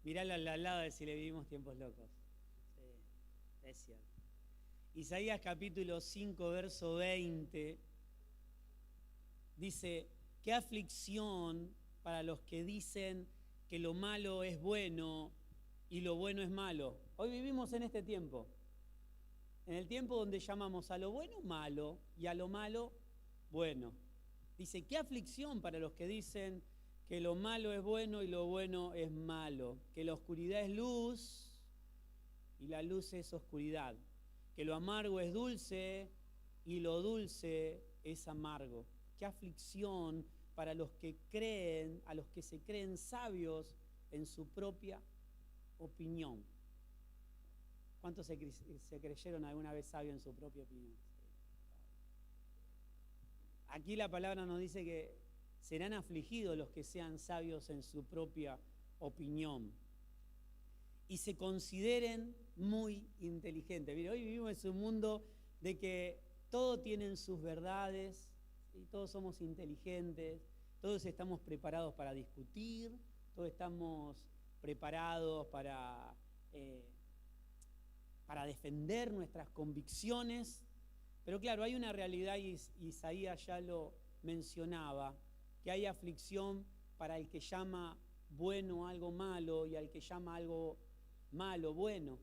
Miralo al lado de si le vivimos tiempos locos. Sí, es cierto. Isaías capítulo 5, verso 20, dice, qué aflicción para los que dicen que lo malo es bueno y lo bueno es malo. Hoy vivimos en este tiempo, en el tiempo donde llamamos a lo bueno malo y a lo malo bueno. Dice, qué aflicción para los que dicen que lo malo es bueno y lo bueno es malo, que la oscuridad es luz y la luz es oscuridad, que lo amargo es dulce y lo dulce es amargo. Qué aflicción para los que creen, a los que se creen sabios en su propia opinión. ¿Cuántos se creyeron alguna vez sabios en su propia opinión? Aquí la palabra nos dice que serán afligidos los que sean sabios en su propia opinión y se consideren muy inteligentes. Mira, hoy vivimos en un mundo de que todos tienen sus verdades, y todos somos inteligentes, todos estamos preparados para discutir, todos estamos preparados para defender nuestras convicciones. Pero claro, hay una realidad, y Isaías ya lo mencionaba, que hay aflicción para el que llama bueno algo malo y al que llama algo malo bueno,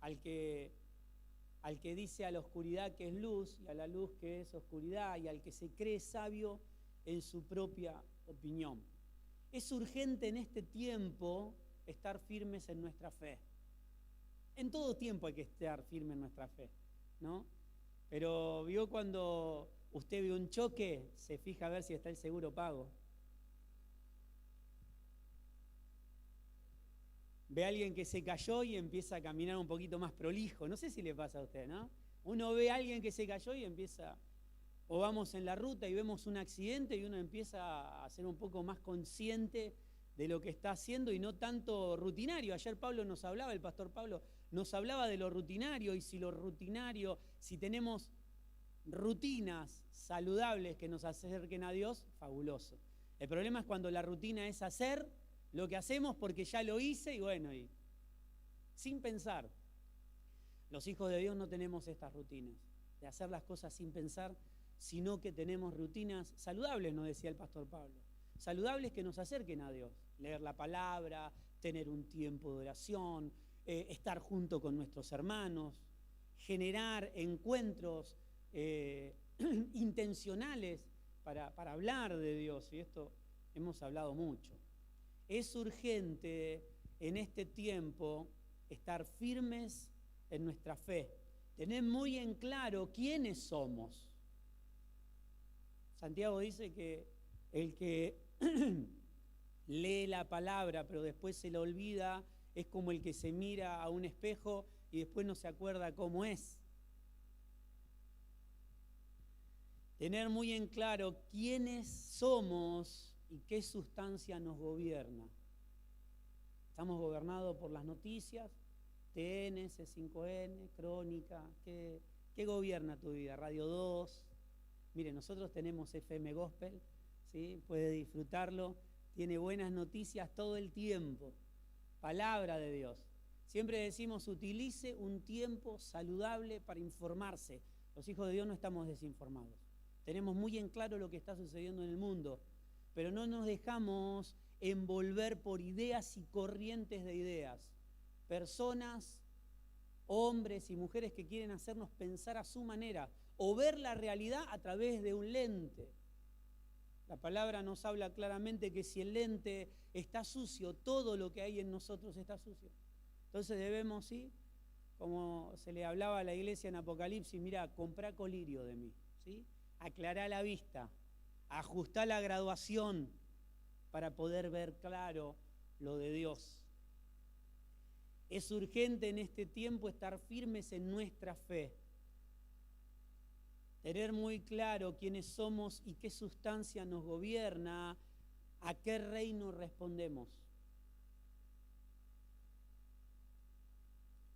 al que dice a la oscuridad que es luz y a la luz que es oscuridad, y al que se cree sabio en su propia opinión. Es urgente en este tiempo estar firmes en nuestra fe. En todo tiempo hay que estar firme en nuestra fe, ¿no? Pero vio cuando usted ve un choque, se fija a ver si está el seguro pago. Ve a alguien que se cayó y empieza a caminar un poquito más prolijo. No sé si le pasa a usted, ¿no? Uno ve a alguien que se cayó y empieza, o vamos en la ruta y vemos un accidente y uno empieza a ser un poco más consciente de lo que está haciendo y no tanto rutinario. Ayer Pablo nos hablaba, el pastor Pablo nos hablaba de lo rutinario, y si lo rutinario, si tenemos rutinas saludables que nos acerquen a Dios, fabuloso. El problema es cuando la rutina es hacer lo que hacemos porque ya lo hice y bueno, y sin pensar. Los hijos de Dios no tenemos estas rutinas de hacer las cosas sin pensar, sino que tenemos rutinas saludables, nos decía el pastor Pablo. Saludables que nos acerquen a Dios. Leer la palabra, tener un tiempo de oración, estar junto con nuestros hermanos, generar encuentros intencionales para hablar de Dios. Y esto hemos hablado mucho. Es urgente en este tiempo estar firmes en nuestra fe, tener muy en claro quiénes somos. Santiago dice que el que lee la palabra pero después se la olvida es como el que se mira a un espejo y después no se acuerda cómo es. Tener muy en claro quiénes somos y qué sustancia nos gobierna. Estamos gobernados por las noticias, TN, C5N, Crónica. ¿Qué gobierna tu vida? Radio 2. Mire, nosotros tenemos FM Gospel, ¿sí? Puede disfrutarlo. Tiene buenas noticias todo el tiempo. Palabra de Dios. Siempre decimos, utilice un tiempo saludable para informarse. Los hijos de Dios no estamos desinformados. Tenemos muy en claro lo que está sucediendo en el mundo, pero no nos dejamos envolver por ideas y corrientes de ideas. Personas, hombres y mujeres que quieren hacernos pensar a su manera o ver la realidad a través de un lente. La palabra nos habla claramente que si el lente está sucio, todo lo que hay en nosotros está sucio. Entonces debemos, ¿sí?, como se le hablaba a la iglesia en Apocalipsis, mira, comprá colirio de mí, ¿sí? Aclará la vista, ajustá la graduación para poder ver claro lo de Dios. Es urgente en este tiempo estar firmes en nuestra fe, tener muy claro quiénes somos y qué sustancia nos gobierna, a qué reino respondemos.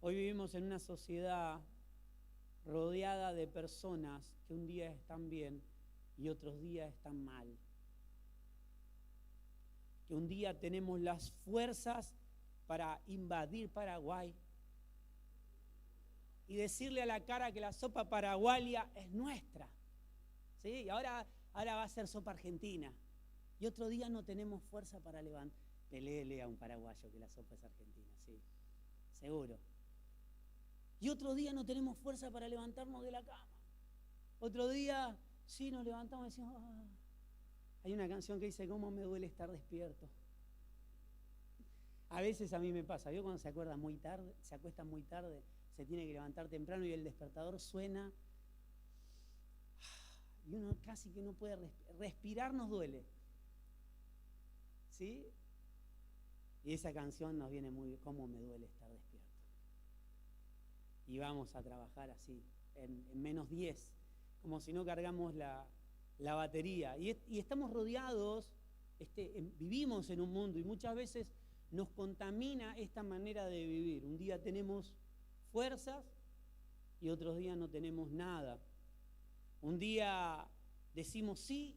Hoy vivimos en una sociedad rodeada de personas que un día están bien y otros días están mal. Que un día tenemos las fuerzas para invadir Paraguay y decirle a la cara que la sopa paraguaya es nuestra. ¿Sí? Y ahora va a ser sopa argentina. Y otro día no tenemos fuerza para levantar. Peleele a un paraguayo que la sopa es argentina, sí, seguro. Y otro día no tenemos fuerza para levantarnos de la cama. Otro día, sí, nos levantamos y decimos, ah. Hay una canción que dice, ¿cómo me duele estar despierto? A veces a mí me pasa, yo cuando se acuesta muy tarde, se tiene que levantar temprano y el despertador suena y uno casi que no puede respirar, nos duele. ¿Sí? Y esa canción nos viene muy bien, ¿cómo me duele estar despierto? Y vamos a trabajar así, en -10, como si no cargamos la batería. Y estamos rodeados, vivimos en un mundo y muchas veces nos contamina esta manera de vivir. Un día tenemos fuerzas y otros días no tenemos nada. Un día decimos sí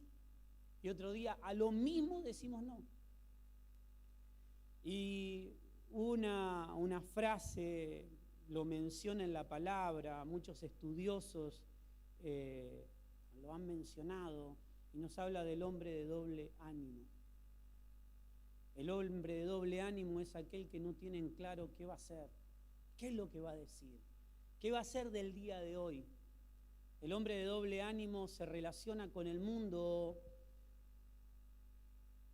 y otro día a lo mismo decimos no. Y una frase lo menciona en la palabra, muchos estudiosos lo han mencionado y nos habla del hombre de doble ánimo. El hombre de doble ánimo es aquel que no tiene en claro qué va a hacer, qué es lo que va a decir, qué va a hacer del día de hoy. El hombre de doble ánimo se relaciona con el mundo,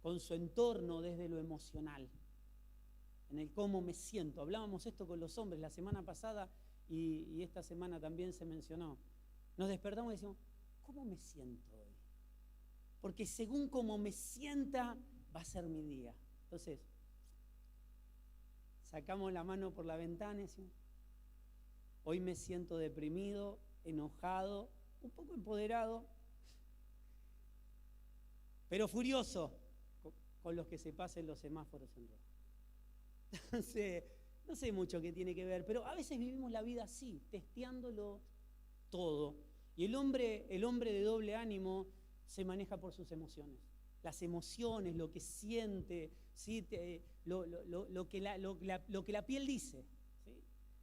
con su entorno desde lo emocional, en el cómo me siento. Hablábamos esto con los hombres la semana pasada y esta semana también se mencionó. Nos despertamos y decimos, ¿cómo me siento hoy? Porque según cómo me sienta, va a ser mi día. Entonces, sacamos la mano por la ventana y decimos, hoy me siento deprimido, enojado, un poco empoderado, pero furioso con los que se pasen los semáforos en rojo. Entonces, no sé mucho qué tiene que ver, pero a veces vivimos la vida así, testeándolo todo. Y el hombre de doble ánimo se maneja por sus emociones. Las emociones, lo que siente, ¿sí? lo que la piel dice, ¿sí?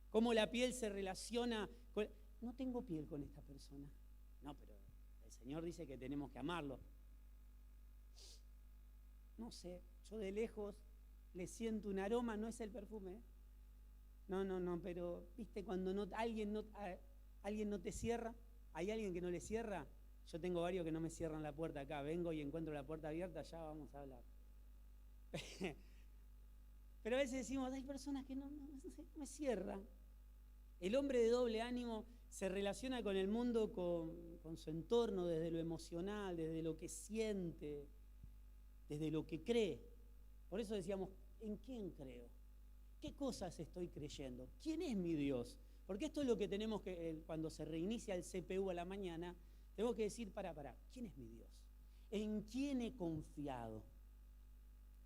Cómo la piel se relaciona con... No tengo piel con esta persona. No, pero el Señor dice que tenemos que amarlo. No sé, yo de lejos le siento un aroma, no es el perfume, ¿eh? No, pero viste cuando alguien no te cierra, hay alguien que no le cierra. Yo tengo varios que no me cierran la puerta acá, vengo y encuentro la puerta abierta, ya vamos a hablar. Pero a veces decimos, hay personas que no me cierran. El hombre de doble ánimo se relaciona con el mundo, con su entorno, desde lo emocional, desde lo que siente, desde lo que cree. Por eso decíamos, ¿en quién creo? ¿Qué cosas estoy creyendo? ¿Quién es mi Dios? Porque esto es lo que tenemos que, cuando se reinicia el CPU a la mañana, tengo que decir, para, ¿quién es mi Dios? ¿En quién he confiado?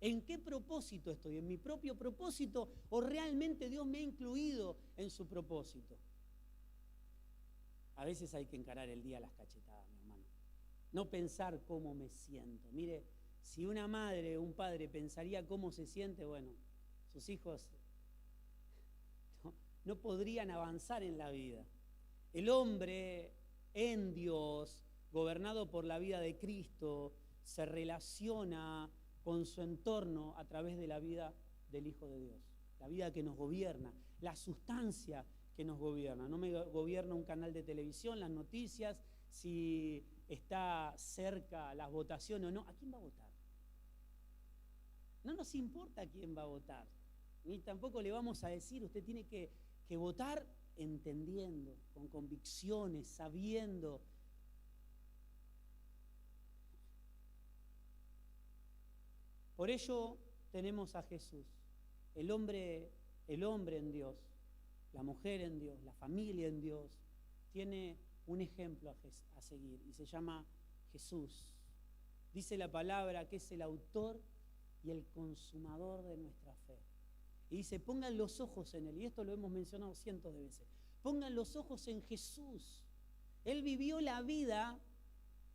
¿En qué propósito estoy? ¿En mi propio propósito o realmente Dios me ha incluido en su propósito? A veces hay que encarar el día a las cachetadas, mi hermano. No pensar cómo me siento. Mire, si una madre o un padre pensaría cómo se siente, bueno, sus hijos no podrían avanzar en la vida. El hombre en Dios, gobernado por la vida de Cristo, se relaciona con su entorno a través de la vida del Hijo de Dios, la vida que nos gobierna, la sustancia que nos gobierna. No me gobierna un canal de televisión, las noticias, si está cerca las votaciones o no. ¿A quién va a votar? No nos importa quién va a votar, ni tampoco le vamos a decir, usted tiene que votar entendiendo, con convicciones, sabiendo. Por ello tenemos a Jesús, el hombre en Dios, la mujer en Dios, la familia en Dios, tiene un ejemplo a seguir y se llama Jesús. Dice la palabra que es el autor y el consumador de nuestra fe. Y dice, pongan los ojos en Él, y esto lo hemos mencionado cientos de veces, pongan los ojos en Jesús. Él vivió la vida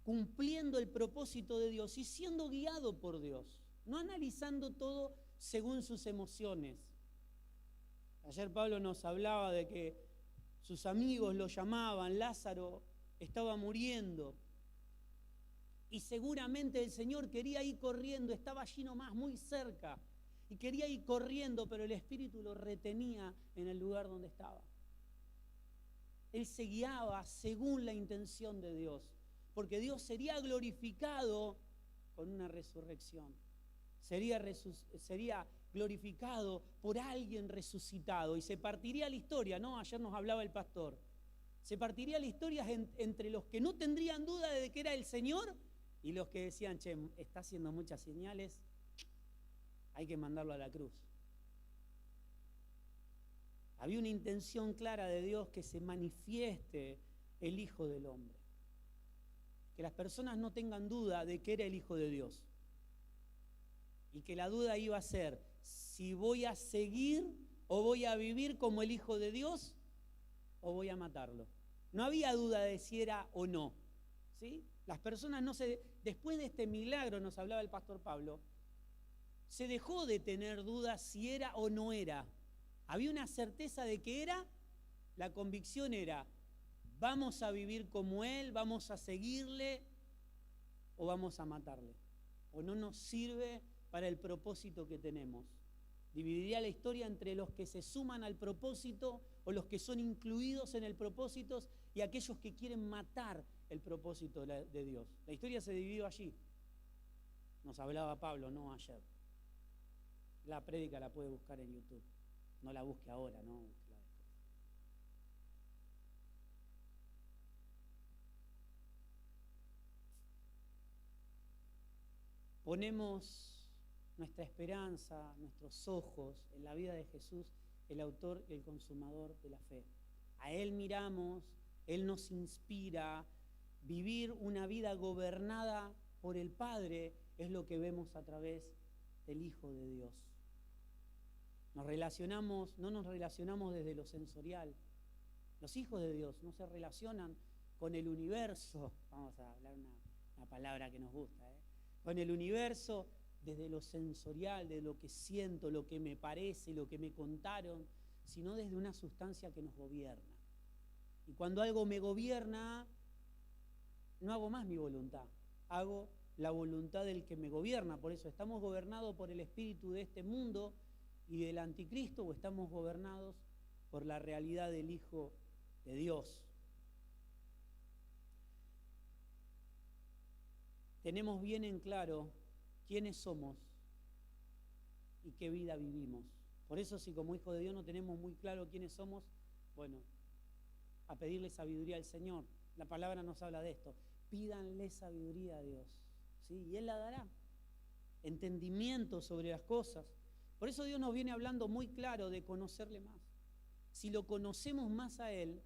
cumpliendo el propósito de Dios y siendo guiado por Dios, no analizando todo según sus emociones, Ayer Pablo nos hablaba de que sus amigos lo llamaban, Lázaro estaba muriendo. Y seguramente el Señor quería ir corriendo, estaba allí nomás, muy cerca. Y quería ir corriendo, pero el Espíritu lo retenía en el lugar donde estaba. Él se guiaba según la intención de Dios, porque Dios sería glorificado con una resurrección. Sería glorificado por alguien resucitado y se partiría la historia, ¿no? Ayer nos hablaba el pastor. Se partiría la historia entre los que no tendrían duda de que era el Señor y los que decían, che, está haciendo muchas señales, hay que mandarlo a la cruz. Había una intención clara de Dios que se manifieste el Hijo del Hombre. Que las personas no tengan duda de que era el Hijo de Dios. Y que la duda iba a ser si voy a seguir o voy a vivir como el Hijo de Dios o voy a matarlo. No había duda de si era o no. ¿Sí? Las personas después de este milagro, nos hablaba el pastor Pablo, se dejó de tener dudas si era o no era. Había una certeza de que era, la convicción era, vamos a vivir como Él, vamos a seguirle o vamos a matarle. O no nos sirve para el propósito que tenemos. Dividiría la historia entre los que se suman al propósito o los que son incluidos en el propósito y aquellos que quieren matar el propósito de Dios. La historia se dividió allí. Nos hablaba Pablo, no ayer. La prédica la puede buscar en YouTube. No la busque ahora, no, búsquela después. Ponemos nuestra esperanza, nuestros ojos en la vida de Jesús, el autor y el consumador de la fe. A Él miramos, Él nos inspira. Vivir una vida gobernada por el Padre es lo que vemos a través del Hijo de Dios. No nos relacionamos desde lo sensorial. Los hijos de Dios no se relacionan con el universo, vamos a hablar una palabra que nos gusta, con el universo desde lo sensorial, de lo que siento, lo que me parece, lo que me contaron, sino desde una sustancia que nos gobierna. Y cuando algo me gobierna, no hago más mi voluntad, hago la voluntad del que me gobierna. Por eso estamos gobernados por el espíritu de este mundo y del anticristo, o estamos gobernados por la realidad del Hijo de Dios. Tenemos bien en claro quiénes somos y qué vida vivimos. Por eso, si como hijos de Dios no tenemos muy claro quiénes somos, bueno, a pedirle sabiduría al Señor. La palabra nos habla de esto. Pídanle sabiduría a Dios, ¿sí? Y Él la dará. Entendimiento sobre las cosas. Por eso Dios nos viene hablando muy claro de conocerle más. Si lo conocemos más a Él,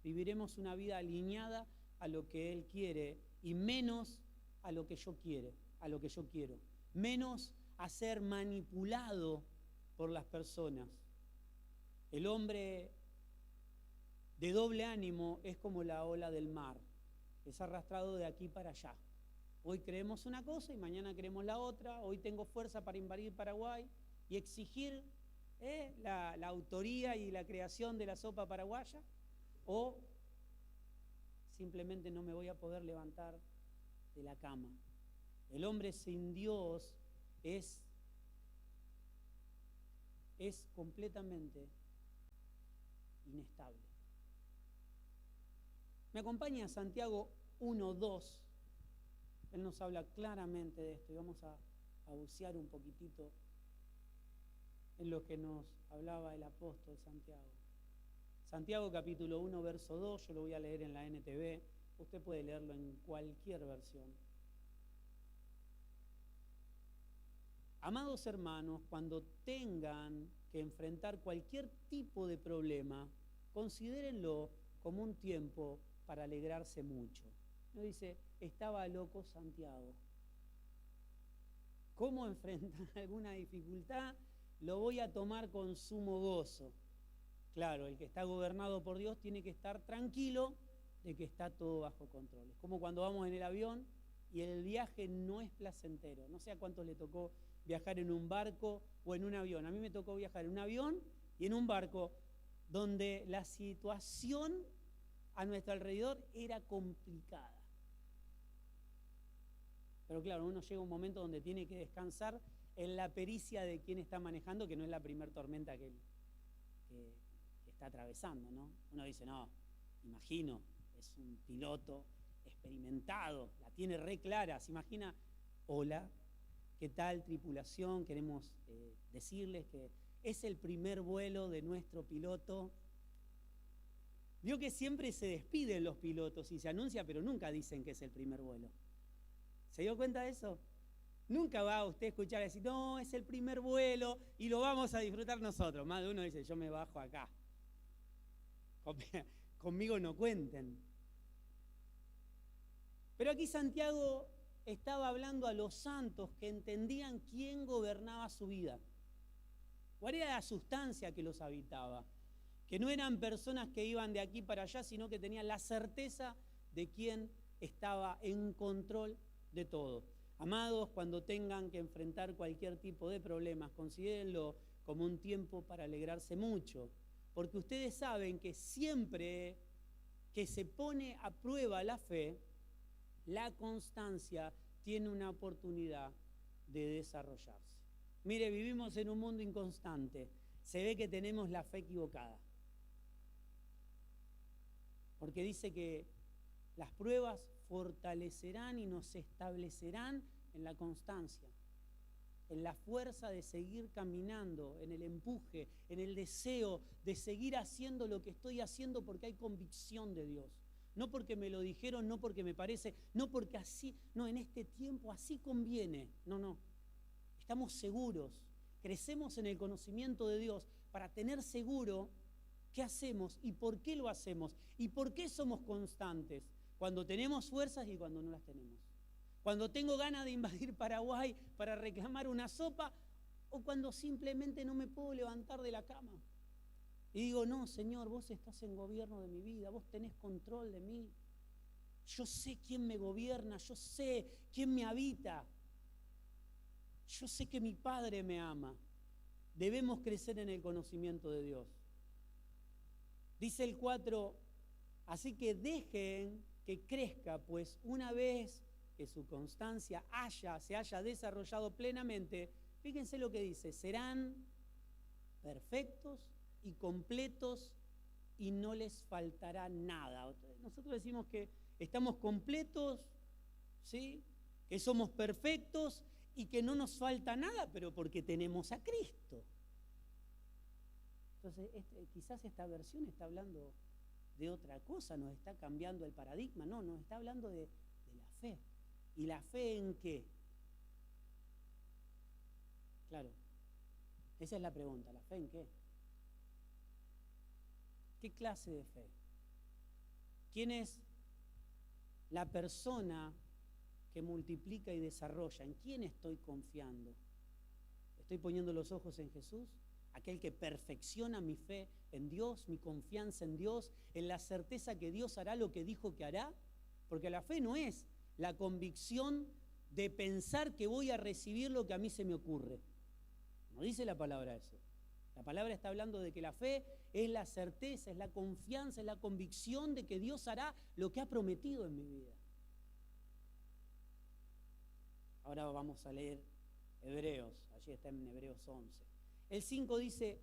viviremos una vida alineada a lo que Él quiere y menos a lo que yo quiero. Menos a ser manipulado por las personas. El hombre de doble ánimo es como la ola del mar. Es arrastrado de aquí para allá. Hoy creemos una cosa y mañana creemos la otra. Hoy tengo fuerza para invadir Paraguay y exigir la autoría y la creación de la sopa paraguaya, o simplemente no me voy a poder levantar de la cama. El hombre sin Dios es completamente inestable. Me acompaña Santiago 1:2. Él nos habla claramente de esto y vamos a bucear un poquitito en lo que nos hablaba el apóstol Santiago. Santiago capítulo 1, verso 2, yo lo voy a leer en la NTV, usted puede leerlo en cualquier versión. Amados hermanos, cuando tengan que enfrentar cualquier tipo de problema, considérenlo como un tiempo para alegrarse mucho. No dice, estaba loco Santiago. ¿Cómo enfrentar alguna dificultad? Lo voy a tomar con sumo gozo. Claro, el que está gobernado por Dios tiene que estar tranquilo de que está todo bajo control. Es como cuando vamos en el avión y el viaje no es placentero. No sé a cuántos le tocó viajar en un barco o en un avión. A mí me tocó viajar en un avión y en un barco donde la situación a nuestro alrededor era complicada. Pero claro, uno llega a un momento donde tiene que descansar en la pericia de quien está manejando, que no es la primera tormenta que está atravesando, ¿no? Uno dice, no, imagino, es un piloto experimentado, la tiene re clara, se imagina, hola, ¿qué tal tripulación? Queremos decirles que es el primer vuelo de nuestro piloto. Vio que siempre se despiden los pilotos y se anuncia, pero nunca dicen que es el primer vuelo. ¿Se dio cuenta de eso? Nunca va a usted a escuchar y decir, no, es el primer vuelo y lo vamos a disfrutar nosotros. Más de uno dice, yo me bajo acá. Conmigo no cuenten. Pero aquí Santiago estaba hablando a los santos que entendían quién gobernaba su vida. ¿Cuál era la sustancia que los habitaba? Que no eran personas que iban de aquí para allá, sino que tenían la certeza de quién estaba en control de todo. Amados, cuando tengan que enfrentar cualquier tipo de problemas, considérenlo como un tiempo para alegrarse mucho, porque ustedes saben que siempre que se pone a prueba la fe, la constancia tiene una oportunidad de desarrollarse. Mire, vivimos en un mundo inconstante. Se ve que tenemos la fe equivocada. Porque dice que las pruebas fortalecerán y nos establecerán en la constancia, en la fuerza de seguir caminando, en el empuje, en el deseo de seguir haciendo lo que estoy haciendo porque hay convicción de Dios. No porque me lo dijeron, no porque me parece, no porque así, no, en este tiempo así conviene. No. Estamos seguros, crecemos en el conocimiento de Dios para tener seguro qué hacemos y por qué lo hacemos y por qué somos constantes cuando tenemos fuerzas y cuando no las tenemos. Cuando tengo ganas de invadir Paraguay para reclamar una sopa o cuando simplemente no me puedo levantar de la cama. Y digo, no, Señor, vos estás en gobierno de mi vida, vos tenés control de mí. Yo sé quién me gobierna, yo sé quién me habita. Yo sé que mi Padre me ama. Debemos crecer en el conocimiento de Dios. Dice el 4, así que dejen que crezca, pues una vez que su constancia se haya desarrollado plenamente, fíjense lo que dice, serán perfectos y completos y no les faltará nada. Nosotros decimos que estamos completos, ¿sí? Que somos perfectos y que no nos falta nada, pero porque tenemos a Cristo. Entonces, quizás esta versión está hablando de otra cosa, nos está cambiando el paradigma, no, nos está hablando de la fe. ¿Y la fe en qué? Claro, esa es la pregunta, ¿la fe en qué? ¿Qué clase de fe? ¿Quién es la persona que multiplica y desarrolla? ¿En quién estoy confiando? ¿Estoy poniendo los ojos en Jesús? Aquel que perfecciona mi fe en Dios, mi confianza en Dios, en la certeza que Dios hará lo que dijo que hará. Porque la fe no es la convicción de pensar que voy a recibir lo que a mí se me ocurre. No dice la palabra eso. La palabra está hablando de que la fe es la certeza, es la confianza, es la convicción de que Dios hará lo que ha prometido en mi vida. Ahora vamos a leer Hebreos, allí está en Hebreos 11. El 5 dice,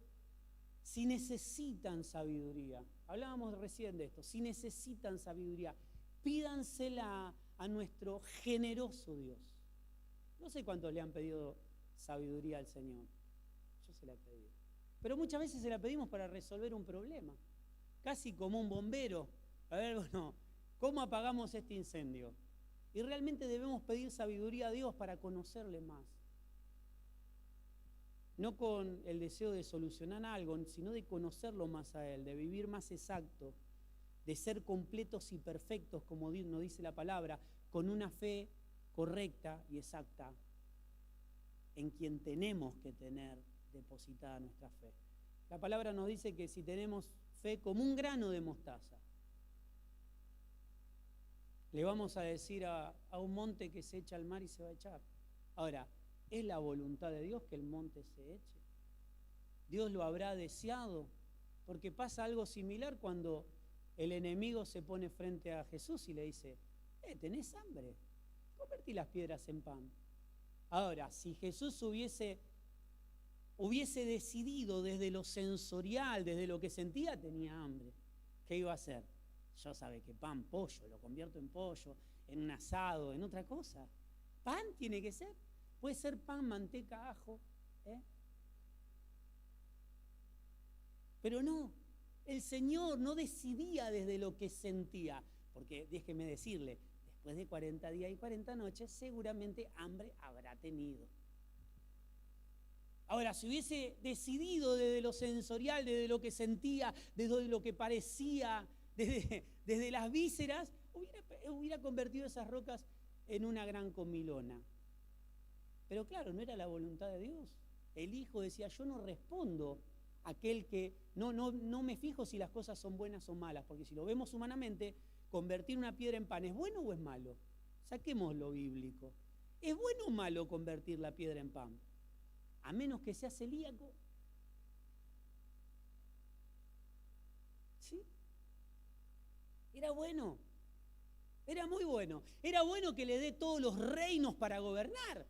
si necesitan sabiduría, hablábamos recién de esto, si necesitan sabiduría, pídansela a nuestro generoso Dios. No sé cuántos le han pedido sabiduría al Señor, yo se la he pedido. Pero muchas veces se la pedimos para resolver un problema, casi como un bombero. A ver, bueno, ¿cómo apagamos este incendio? Y realmente debemos pedir sabiduría a Dios para conocerle más. No con el deseo de solucionar algo, sino de conocerlo más a Él, de vivir más exacto, de ser completos y perfectos, como nos dice la palabra, con una fe correcta y exacta en quien tenemos que tener depositada nuestra fe. La palabra nos dice que si tenemos fe como un grano de mostaza, le vamos a decir a un monte que se echa al mar y se va a echar. Ahora, ¿es la voluntad de Dios que el monte se eche? Dios lo habrá deseado, porque pasa algo similar cuando el enemigo se pone frente a Jesús y le dice, ¿tenés hambre? Convertí las piedras en pan. Ahora, si Jesús hubiese decidido desde lo sensorial, desde lo que sentía, tenía hambre, ¿qué iba a hacer? Yo sabe que pan, pollo, lo convierto en pollo, en un asado, en otra cosa. Pan tiene que ser. Puede ser pan, manteca, ajo. Pero no, el Señor no decidía desde lo que sentía, porque déjeme decirle, después de 40 días y 40 noches, seguramente hambre habrá tenido. Ahora, si hubiese decidido desde lo sensorial, desde lo que sentía, desde lo que parecía, desde las vísceras, hubiera convertido esas rocas en una gran comilona. Pero claro, no era la voluntad de Dios. El Hijo decía, yo no respondo a aquel que no me fijo si las cosas son buenas o malas, porque si lo vemos humanamente, convertir una piedra en pan, ¿es bueno o es malo? Saquemos lo bíblico. ¿Es bueno o malo convertir la piedra en pan? A menos que sea celíaco. ¿Sí? Era bueno. Era muy bueno. Era bueno que le dé todos los reinos para gobernar.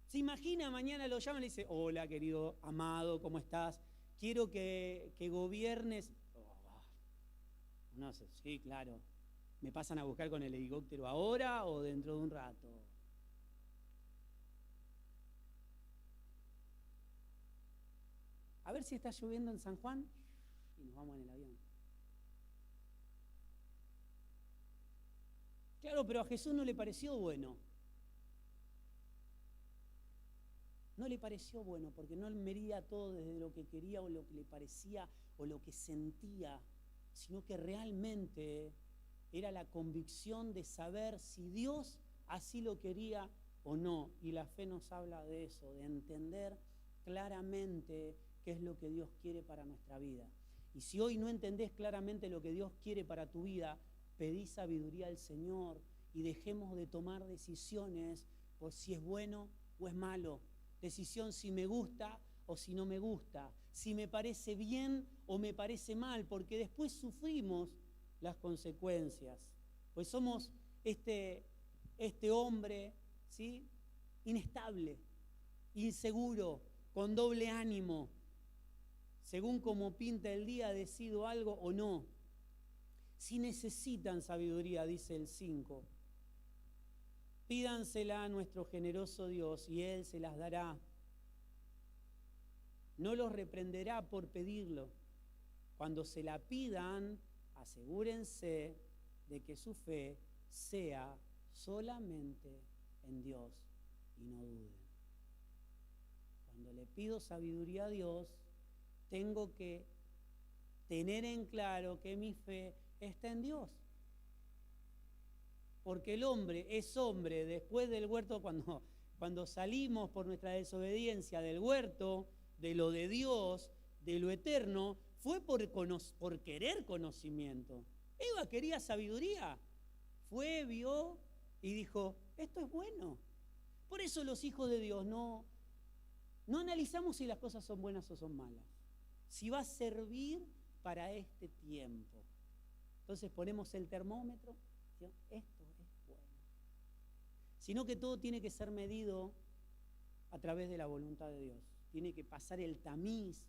Se imagina, mañana lo llaman y le dice, hola querido amado, ¿cómo estás? Quiero que gobiernes. No sé, sí, claro. ¿Me pasan a buscar con el helicóptero ahora o dentro de un rato? A ver si está lloviendo en San Juan y nos vamos en el avión. Claro, pero a Jesús no le pareció bueno. No le pareció bueno porque no medía todo desde lo que quería o lo que le parecía o lo que sentía, sino que realmente era la convicción de saber si Dios así lo quería o no. Y la fe nos habla de eso, de entender claramente qué es lo que Dios quiere para nuestra vida. Y si hoy no entendés claramente lo que Dios quiere para tu vida, pedí sabiduría al Señor y dejemos de tomar decisiones por si es bueno o es malo. Decisión si me gusta o si no me gusta, si me parece bien o me parece mal, porque después sufrimos las consecuencias. Pues somos este hombre, ¿sí?, inestable, inseguro, con doble ánimo. Según como pinta el día, decido algo o no. Si necesitan sabiduría, dice el 5, pídansela a nuestro generoso Dios y Él se las dará. No los reprenderá por pedirlo. Cuando se la pidan, asegúrense de que su fe sea solamente en Dios y no duden. Cuando le pido sabiduría a Dios, tengo que tener en claro que mi fe está en Dios. Porque el hombre es hombre después del huerto, cuando salimos por nuestra desobediencia del huerto, de lo de Dios, de lo eterno, fue por querer conocimiento. Eva quería sabiduría. Fue, vio y dijo, esto es bueno. Por eso los hijos de Dios no analizamos si las cosas son buenas o son malas. Si va a servir para este tiempo. Entonces ponemos el termómetro, ¿sí? Esto es bueno. Sino que todo tiene que ser medido a través de la voluntad de Dios. Tiene que pasar el tamiz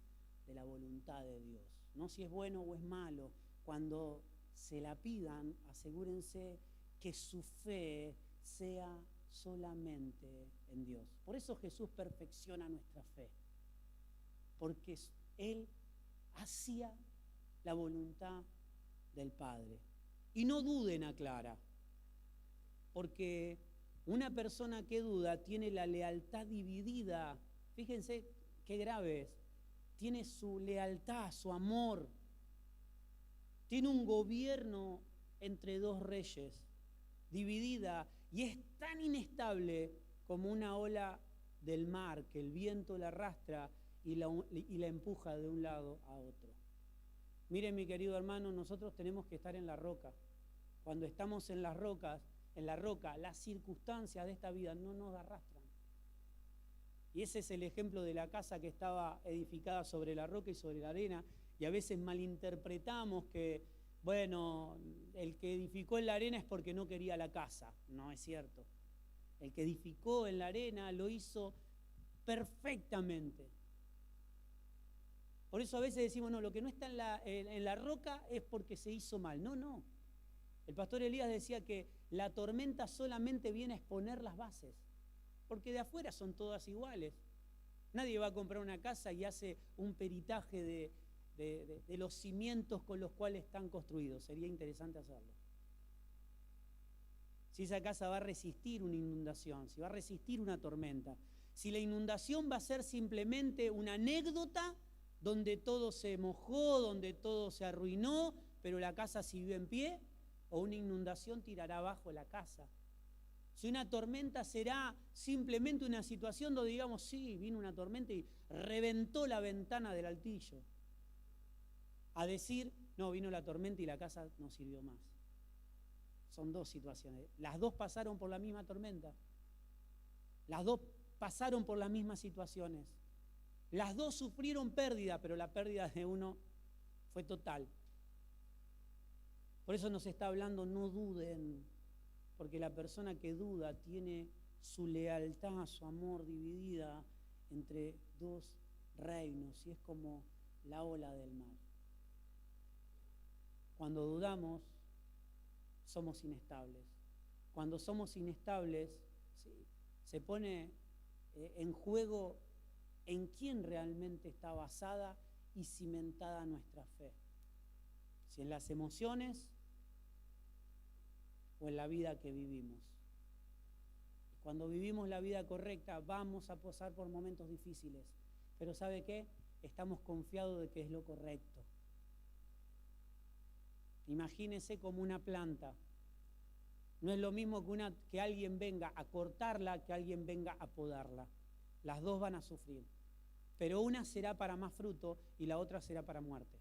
de la voluntad de Dios. No si es bueno o es malo. Cuando se la pidan, asegúrense que su fe sea solamente en Dios. Por eso Jesús perfecciona nuestra fe. Porque Él hacía la voluntad del Padre. Y no duden, aclara. Porque una persona que duda tiene la lealtad dividida. Fíjense qué grave es. Tiene su lealtad, su amor. Tiene un gobierno entre dos reyes, dividida, y es tan inestable como una ola del mar que el viento la arrastra y la empuja de un lado a otro. Miren, mi querido hermano, nosotros tenemos que estar en la roca. Cuando estamos en la roca, las circunstancias de esta vida no nos arrastran. Y ese es el ejemplo de la casa que estaba edificada sobre la roca y sobre la arena. Y a veces malinterpretamos que, bueno, el que edificó en la arena es porque no quería la casa. No es cierto. El que edificó en la arena lo hizo perfectamente. Por eso a veces decimos, no, lo que no está en la roca es porque se hizo mal. No, no. El pastor Elías decía que la tormenta solamente viene a exponer las bases, porque de afuera son todas iguales. Nadie va a comprar una casa y hace un peritaje de los cimientos con los cuales están construidos. Sería interesante hacerlo. Si esa casa va a resistir una inundación, si va a resistir una tormenta, si la inundación va a ser simplemente una anécdota donde todo se mojó, donde todo se arruinó, pero la casa siguió en pie, o una inundación tirará abajo la casa. Si una tormenta será simplemente una situación donde digamos, sí, vino una tormenta y reventó la ventana del altillo. A decir, no, vino la tormenta y la casa no sirvió más. Son dos situaciones. Las dos pasaron por la misma tormenta. Las dos pasaron por las mismas situaciones. Las dos sufrieron pérdida, pero la pérdida de uno fue total. Por eso nos está hablando, no duden, porque la persona que duda tiene su lealtad, su amor dividida entre dos reinos, y es como la ola del mar. Cuando dudamos, somos inestables. Cuando somos inestables, ¿sí?, se pone en juego en quién realmente está basada y cimentada nuestra fe. Si en las emociones o en la vida que vivimos. Cuando vivimos la vida correcta, vamos a pasar por momentos difíciles, pero ¿sabe qué? Estamos confiados de que es lo correcto. Imagínese como una planta. No es lo mismo que alguien venga a cortarla que alguien venga a podarla. Las dos van a sufrir, pero una será para más fruto y la otra será para muerte.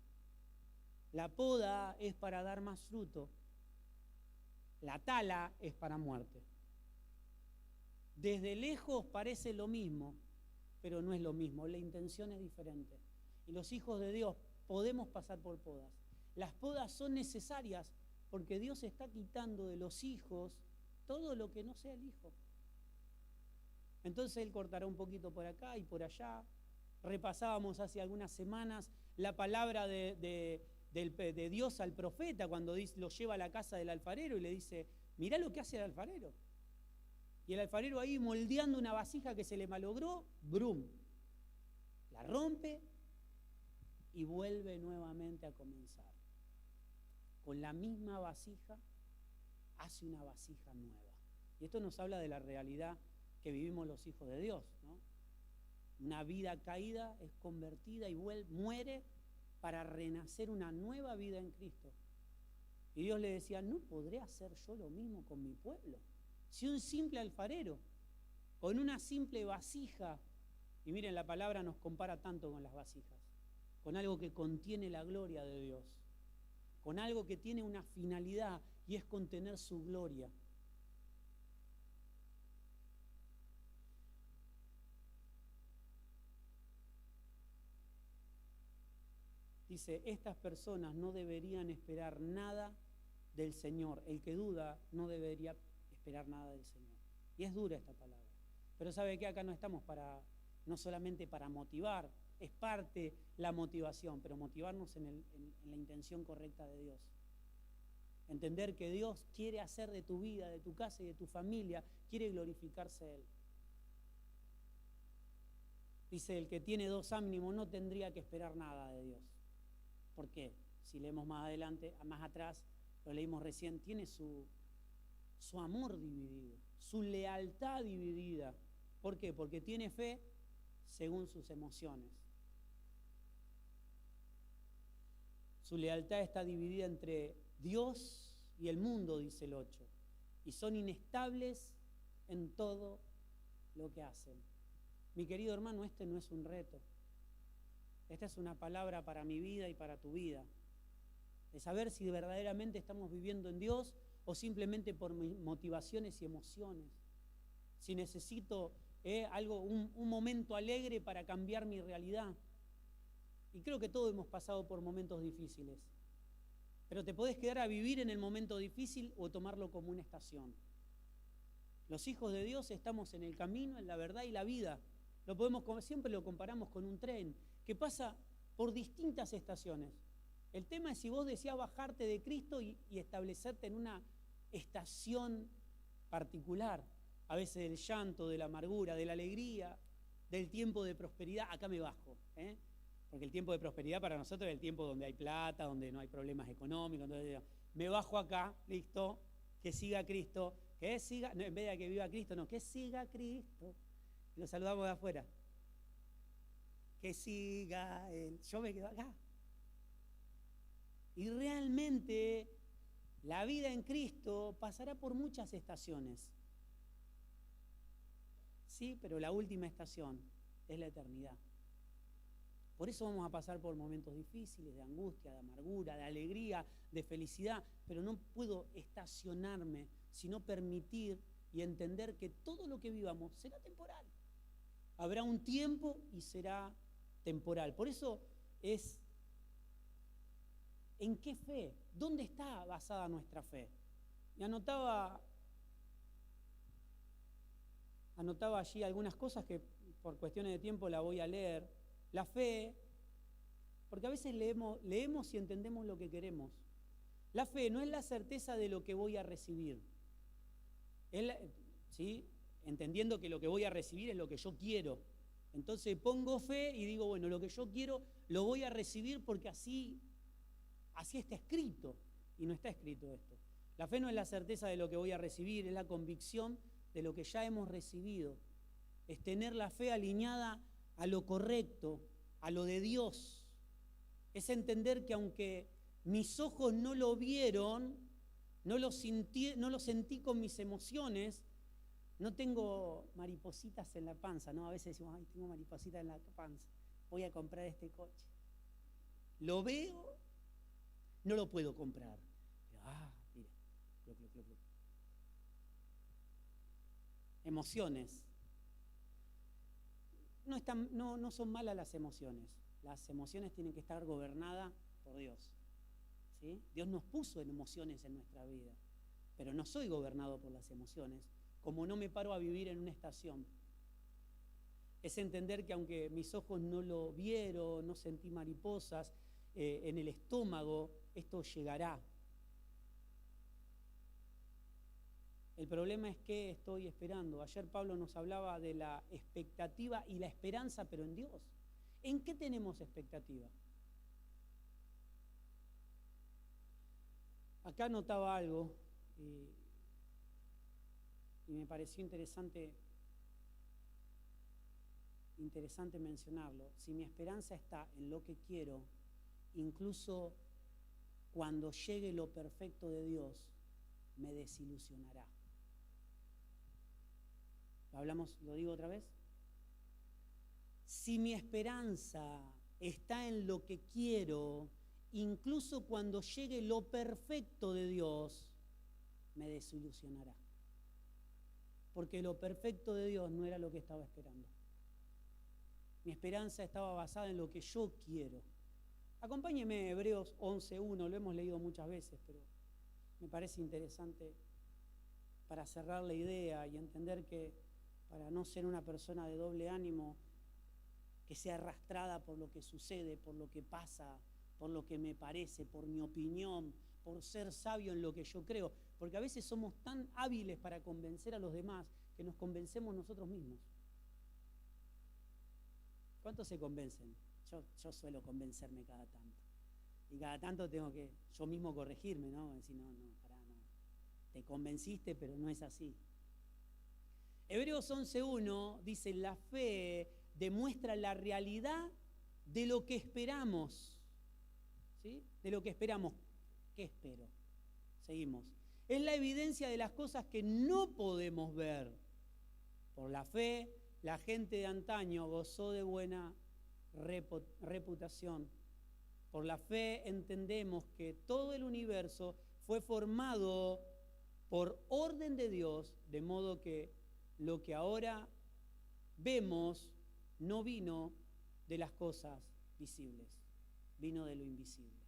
La poda es para dar más fruto, la tala es para muerte. Desde lejos parece lo mismo, pero no es lo mismo, la intención es diferente. Y los hijos de Dios podemos pasar por podas. Las podas son necesarias porque Dios está quitando de los hijos todo lo que no sea el hijo. Entonces Él cortará un poquito por acá y por allá. Repasábamos hace algunas semanas la palabra de Dios al profeta cuando lo lleva a la casa del alfarero y le dice, mirá lo que hace el alfarero. Y el alfarero ahí moldeando una vasija que se le malogró, brum, la rompe y vuelve nuevamente a comenzar. Con la misma vasija hace una vasija nueva. Y esto nos habla de la realidad que vivimos los hijos de Dios, ¿no? Una vida caída es convertida y muere para renacer una nueva vida en Cristo. Y Dios le decía, ¿no podré hacer yo lo mismo con mi pueblo? Si un simple alfarero, con una simple vasija, y miren, la palabra nos compara tanto con las vasijas, con algo que contiene la gloria de Dios, con algo que tiene una finalidad y es contener su gloria. Dice, estas personas no deberían esperar nada del Señor. El que duda no debería esperar nada del Señor. Y es dura esta palabra. Pero ¿sabe qué? Acá no estamos no solamente para motivar, es parte la motivación, pero motivarnos en la intención correcta de Dios. Entender que Dios quiere hacer de tu vida, de tu casa y de tu familia, quiere glorificarse Él. Dice, el que tiene dos ánimos no tendría que esperar nada de Dios. ¿Por qué? Si leemos más adelante, más atrás, lo leímos recién, tiene su amor dividido, su lealtad dividida. ¿Por qué? Porque tiene fe según sus emociones. Su lealtad está dividida entre Dios y el mundo, dice el 8, y son inestables en todo lo que hacen. Mi querido hermano, este no es un reto. Esta es una palabra para mi vida y para tu vida. De saber si verdaderamente estamos viviendo en Dios o simplemente por motivaciones y emociones. Si necesito un momento alegre para cambiar mi realidad. Y creo que todos hemos pasado por momentos difíciles. Pero te podés quedar a vivir en el momento difícil o tomarlo como una estación. Los hijos de Dios estamos en el camino, en la verdad y la vida. Siempre lo comparamos con un tren que pasa por distintas estaciones. El tema es si vos deseás bajarte de Cristo y establecerte en una estación particular. A veces del llanto, de la amargura, de la alegría, del tiempo de prosperidad. Acá me bajo, porque el tiempo de prosperidad para nosotros es el tiempo donde hay plata, donde no hay problemas económicos. Entonces, me bajo acá, listo, que siga Cristo, que siga, no, en vez de que viva Cristo, no, que siga Cristo. Y lo saludamos de afuera. Que siga Él. Yo me quedo acá. Y realmente la vida en Cristo pasará por muchas estaciones. Sí, pero la última estación es la eternidad. Por eso vamos a pasar por momentos difíciles, de angustia, de amargura, de alegría, de felicidad, pero no puedo estacionarme, sino permitir y entender que todo lo que vivamos será temporal. Habrá un tiempo y será temporal. Por eso es, ¿en qué fe? ¿Dónde está basada nuestra fe? Y anotaba allí algunas cosas que por cuestiones de tiempo la voy a leer. La fe, porque a veces leemos y entendemos lo que queremos. La fe no es la certeza de lo que voy a recibir. ¿Sí? Entendiendo que lo que voy a recibir es lo que yo quiero. Entonces pongo fe y digo, bueno, lo que yo quiero lo voy a recibir porque así está escrito. Y no está escrito esto. La fe no es la certeza de lo que voy a recibir, es la convicción de lo que ya hemos recibido. Es tener la fe alineada a lo correcto, a lo de Dios. Es entender que aunque mis ojos no lo vieron, no lo sentí con mis emociones, no tengo maripositas en la panza, ¿no? A veces decimos, ay, tengo maripositas en la panza, voy a comprar este coche. Lo veo, no lo puedo comprar. Mira, emociones. No son malas las emociones. Las emociones tienen que estar gobernadas por Dios. ¿Sí? Dios nos puso en emociones en nuestra vida, pero no soy gobernado por las emociones, como no me paro a vivir en una estación. Es entender que aunque mis ojos no lo vieron, no sentí mariposas en el estómago, esto llegará. El problema es que estoy esperando. Ayer Pablo nos hablaba de la expectativa y la esperanza, pero en Dios. ¿En qué tenemos expectativa? Acá notaba algo y me pareció interesante mencionarlo. Si mi esperanza está en lo que quiero, incluso cuando llegue lo perfecto de Dios, me desilusionará. ¿Lo digo otra vez? Si mi esperanza está en lo que quiero, incluso cuando llegue lo perfecto de Dios, me desilusionará. Porque lo perfecto de Dios no era lo que estaba esperando. Mi esperanza estaba basada en lo que yo quiero. Acompáñeme, Hebreos 11:1, lo hemos leído muchas veces, pero me parece interesante para cerrar la idea y entender que para no ser una persona de doble ánimo, que sea arrastrada por lo que sucede, por lo que pasa, por lo que me parece, por mi opinión, por ser sabio en lo que yo creo, porque a veces somos tan hábiles para convencer a los demás que nos convencemos nosotros mismos. ¿Cuántos se convencen? Yo suelo convencerme cada tanto. Y cada tanto tengo que yo mismo corregirme, ¿no? Decir, no, te convenciste, pero no es así. Hebreos 11:1 dice, la fe demuestra la realidad de lo que esperamos. ¿Sí? De lo que esperamos. ¿Qué espero? Seguimos. Es la evidencia de las cosas que no podemos ver. Por la fe, la gente de antaño gozó de buena reputación. Por la fe entendemos que todo el universo fue formado por orden de Dios, de modo que lo que ahora vemos no vino de las cosas visibles, vino de lo invisible.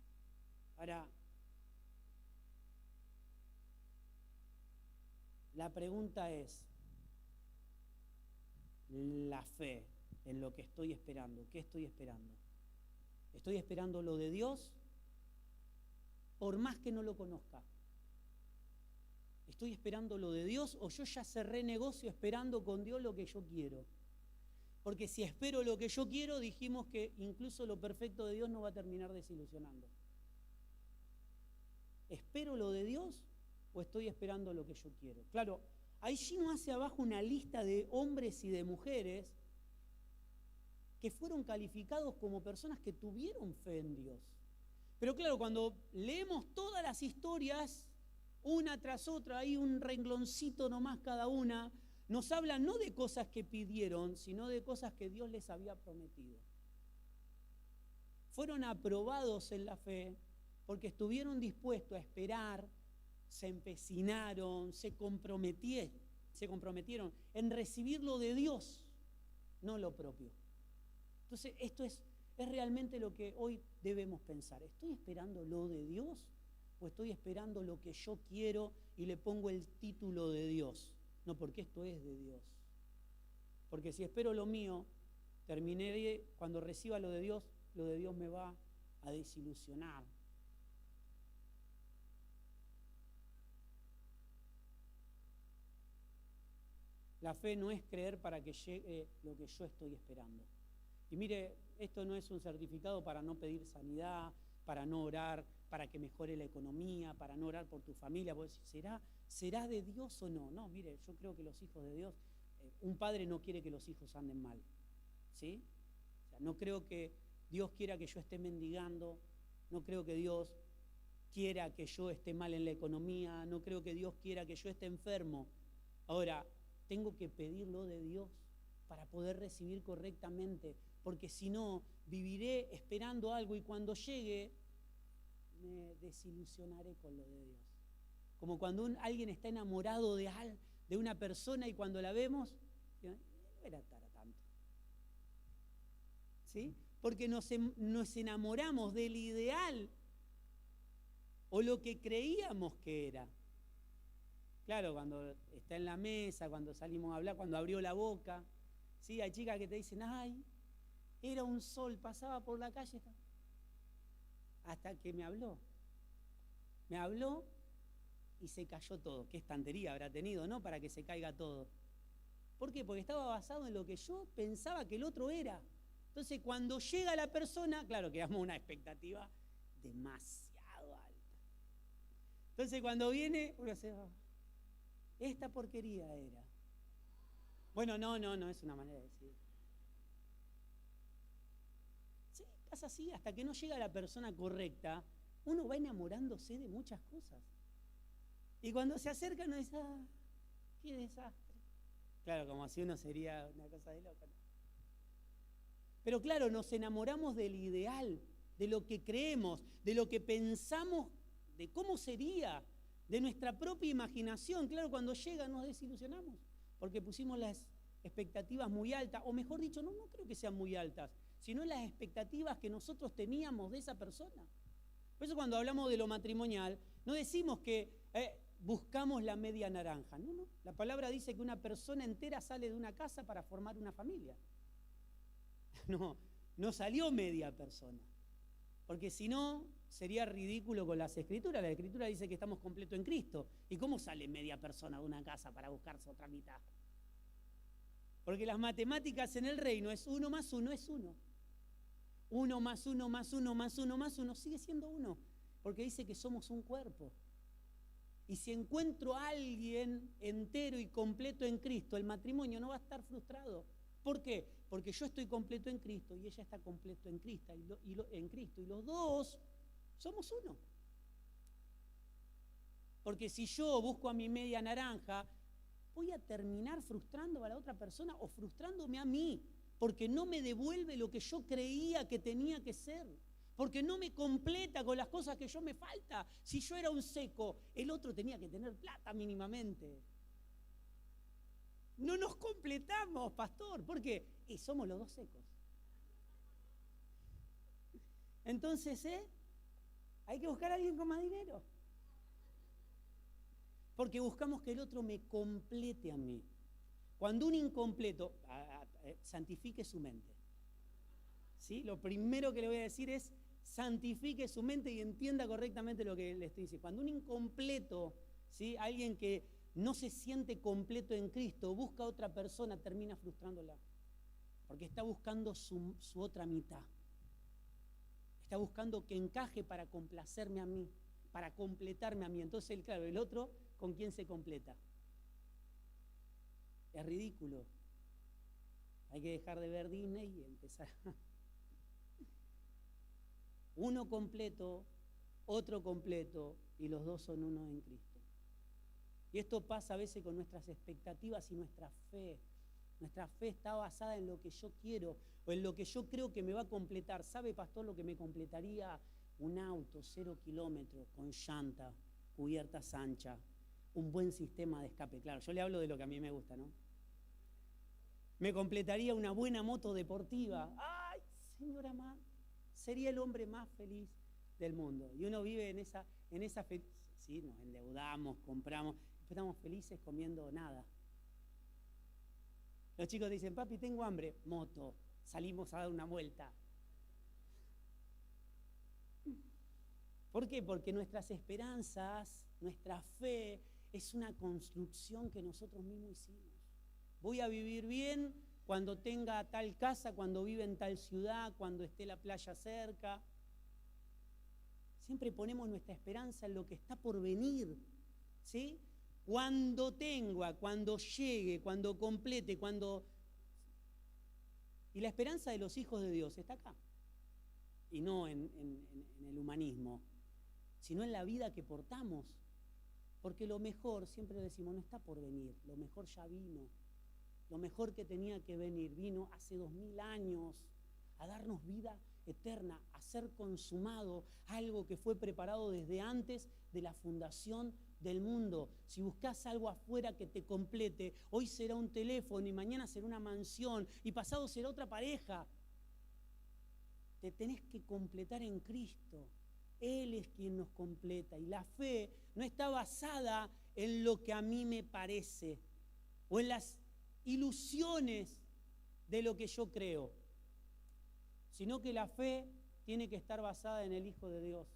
Ahora, la pregunta es, la fe en lo que estoy esperando, ¿qué estoy esperando? ¿Estoy esperando lo de Dios? Por más que no lo conozca. ¿Estoy esperando lo de Dios o yo ya cerré negocio esperando con Dios lo que yo quiero? Porque si espero lo que yo quiero, dijimos que incluso lo perfecto de Dios no va a terminar desilusionando. ¿Espero lo de Dios o estoy esperando lo que yo quiero? Claro, ahí Gino hace abajo una lista de hombres y de mujeres que fueron calificados como personas que tuvieron fe en Dios. Pero claro, cuando leemos todas las historias, una tras otra, hay un rengloncito nomás cada una, nos hablan no de cosas que pidieron, sino de cosas que Dios les había prometido. Fueron aprobados en la fe porque estuvieron dispuestos a esperar, se empecinaron, se comprometieron en recibir lo de Dios, no lo propio. Entonces, esto es realmente lo que hoy debemos pensar. ¿Estoy esperando lo de Dios o estoy esperando lo que yo quiero y le pongo el título de Dios? No, porque esto es de Dios. Porque si espero lo mío, terminaré, cuando reciba lo de Dios me va a desilusionar. La fe no es creer para que llegue lo que yo estoy esperando. Y mire, esto no es un certificado para no pedir sanidad, para no orar, para que mejore la economía, para no orar por tu familia. Vos decís, ¿será de Dios o no? No, mire, yo creo que los hijos de Dios, un padre no quiere que los hijos anden mal, ¿sí? O sea, no creo que Dios quiera que yo esté mendigando, no creo que Dios quiera que yo esté mal en la economía, no creo que Dios quiera que yo esté enfermo. Ahora, tengo que pedirlo de Dios para poder recibir correctamente, porque si no, viviré esperando algo y cuando llegue me desilusionaré con lo de Dios. Como cuando alguien está enamorado de una persona y cuando la vemos, no era para tanto. ¿Sí? Porque nos enamoramos del ideal o lo que creíamos que era. Claro, cuando está en la mesa, cuando salimos a hablar, cuando abrió la boca, ¿sí? Hay chicas que te dicen, ay, era un sol, pasaba por la calle, hasta que me habló. Me habló y se cayó todo. ¿Qué estantería habrá tenido, no? Para que se caiga todo. ¿Por qué? Porque estaba basado en lo que yo pensaba que el otro era. Entonces, cuando llega la persona, claro, quedamos una expectativa demasiado alta. Entonces, cuando viene, uno se va. Esta porquería era. Bueno, no, es una manera de decir. Sí, pasa así, hasta que no llega la persona correcta, uno va enamorándose de muchas cosas. Y cuando se acerca uno dice, ah, qué desastre. Claro, como si uno sería una cosa de loca. Pero claro, nos enamoramos del ideal, de lo que creemos, de lo que pensamos, de cómo sería, de nuestra propia imaginación. Claro, cuando llega nos desilusionamos, porque pusimos las expectativas muy altas, o mejor dicho, no creo que sean muy altas, sino las expectativas que nosotros teníamos de esa persona. Por eso cuando hablamos de lo matrimonial, no decimos que buscamos la media naranja, no. La palabra dice que una persona entera sale de una casa para formar una familia. No salió media persona, porque si no, sería ridículo con las escrituras. La escritura dice que estamos completos en Cristo. ¿Y cómo sale media persona de una casa para buscarse otra mitad? Porque las matemáticas en el reino es 1 más 1 es 1. 1 más 1 más 1 más 1 más 1 sigue siendo 1, porque dice que somos un cuerpo. Y si encuentro a alguien entero y completo en Cristo, el matrimonio no va a estar frustrado. ¿Por qué? Porque yo estoy completo en Cristo y ella está completo en Cristo, en Cristo, y los dos somos uno. Porque si yo busco a mi media naranja, voy a terminar frustrando a la otra persona o frustrándome a mí, porque no me devuelve lo que yo creía que tenía que ser, porque no me completa con las cosas que yo me falta. Si yo era un seco, el otro tenía que tener plata mínimamente. No nos completamos, pastor. ¿Por qué? Y somos los dos secos. Entonces, hay que buscar a alguien con más dinero. Porque buscamos que el otro me complete a mí. Cuando un incompleto, santifique su mente. ¿Sí? Lo primero que le voy a decir es, santifique su mente y entienda correctamente lo que le estoy diciendo. Cuando un incompleto, ¿sí? Alguien que no se siente completo en Cristo, busca a otra persona, termina frustrándola. Porque está buscando su otra mitad. Está buscando que encaje para complacerme a mí, para completarme a mí. Entonces, claro, el otro, ¿con quién se completa? Es ridículo. Hay que dejar de ver Disney y empezar. Uno completo, otro completo, y los dos son uno en Cristo. Y esto pasa a veces con nuestras expectativas y nuestra fe. Nuestra fe está basada en lo que yo quiero o en lo que yo creo que me va a completar. ¿Sabe, pastor, lo que me completaría? Un auto 0 kilómetros con llanta, cubiertas anchas, un buen sistema de escape. Claro, yo le hablo de lo que a mí me gusta, ¿no? Me completaría una buena moto deportiva. ¡Ay, señora amada! Sería el hombre más feliz del mundo. Y uno vive en esa sí, nos endeudamos, compramos, pero estamos felices comiendo nada. Los chicos dicen, papi, tengo hambre, moto, salimos a dar una vuelta. ¿Por qué? Porque nuestras esperanzas, nuestra fe, es una construcción que nosotros mismos hicimos. Voy a vivir bien cuando tenga tal casa, cuando viva en tal ciudad, cuando esté la playa cerca. Siempre ponemos nuestra esperanza en lo que está por venir, ¿sí? Cuando tenga, cuando llegue, cuando complete, cuando... Y la esperanza de los hijos de Dios está acá. Y no en el humanismo, sino en la vida que portamos. Porque lo mejor, siempre decimos, no está por venir, lo mejor ya vino. Lo mejor que tenía que venir vino hace 2000 años a darnos vida eterna, a ser consumado algo que fue preparado desde antes de la fundación del mundo. Si buscas algo afuera que te complete, hoy será un teléfono y mañana será una mansión y pasado será otra pareja. Te tenés que completar en Cristo. Él es quien nos completa y la fe no está basada en lo que a mí me parece o en las ilusiones de lo que yo creo, sino que la fe tiene que estar basada en el Hijo de Dios,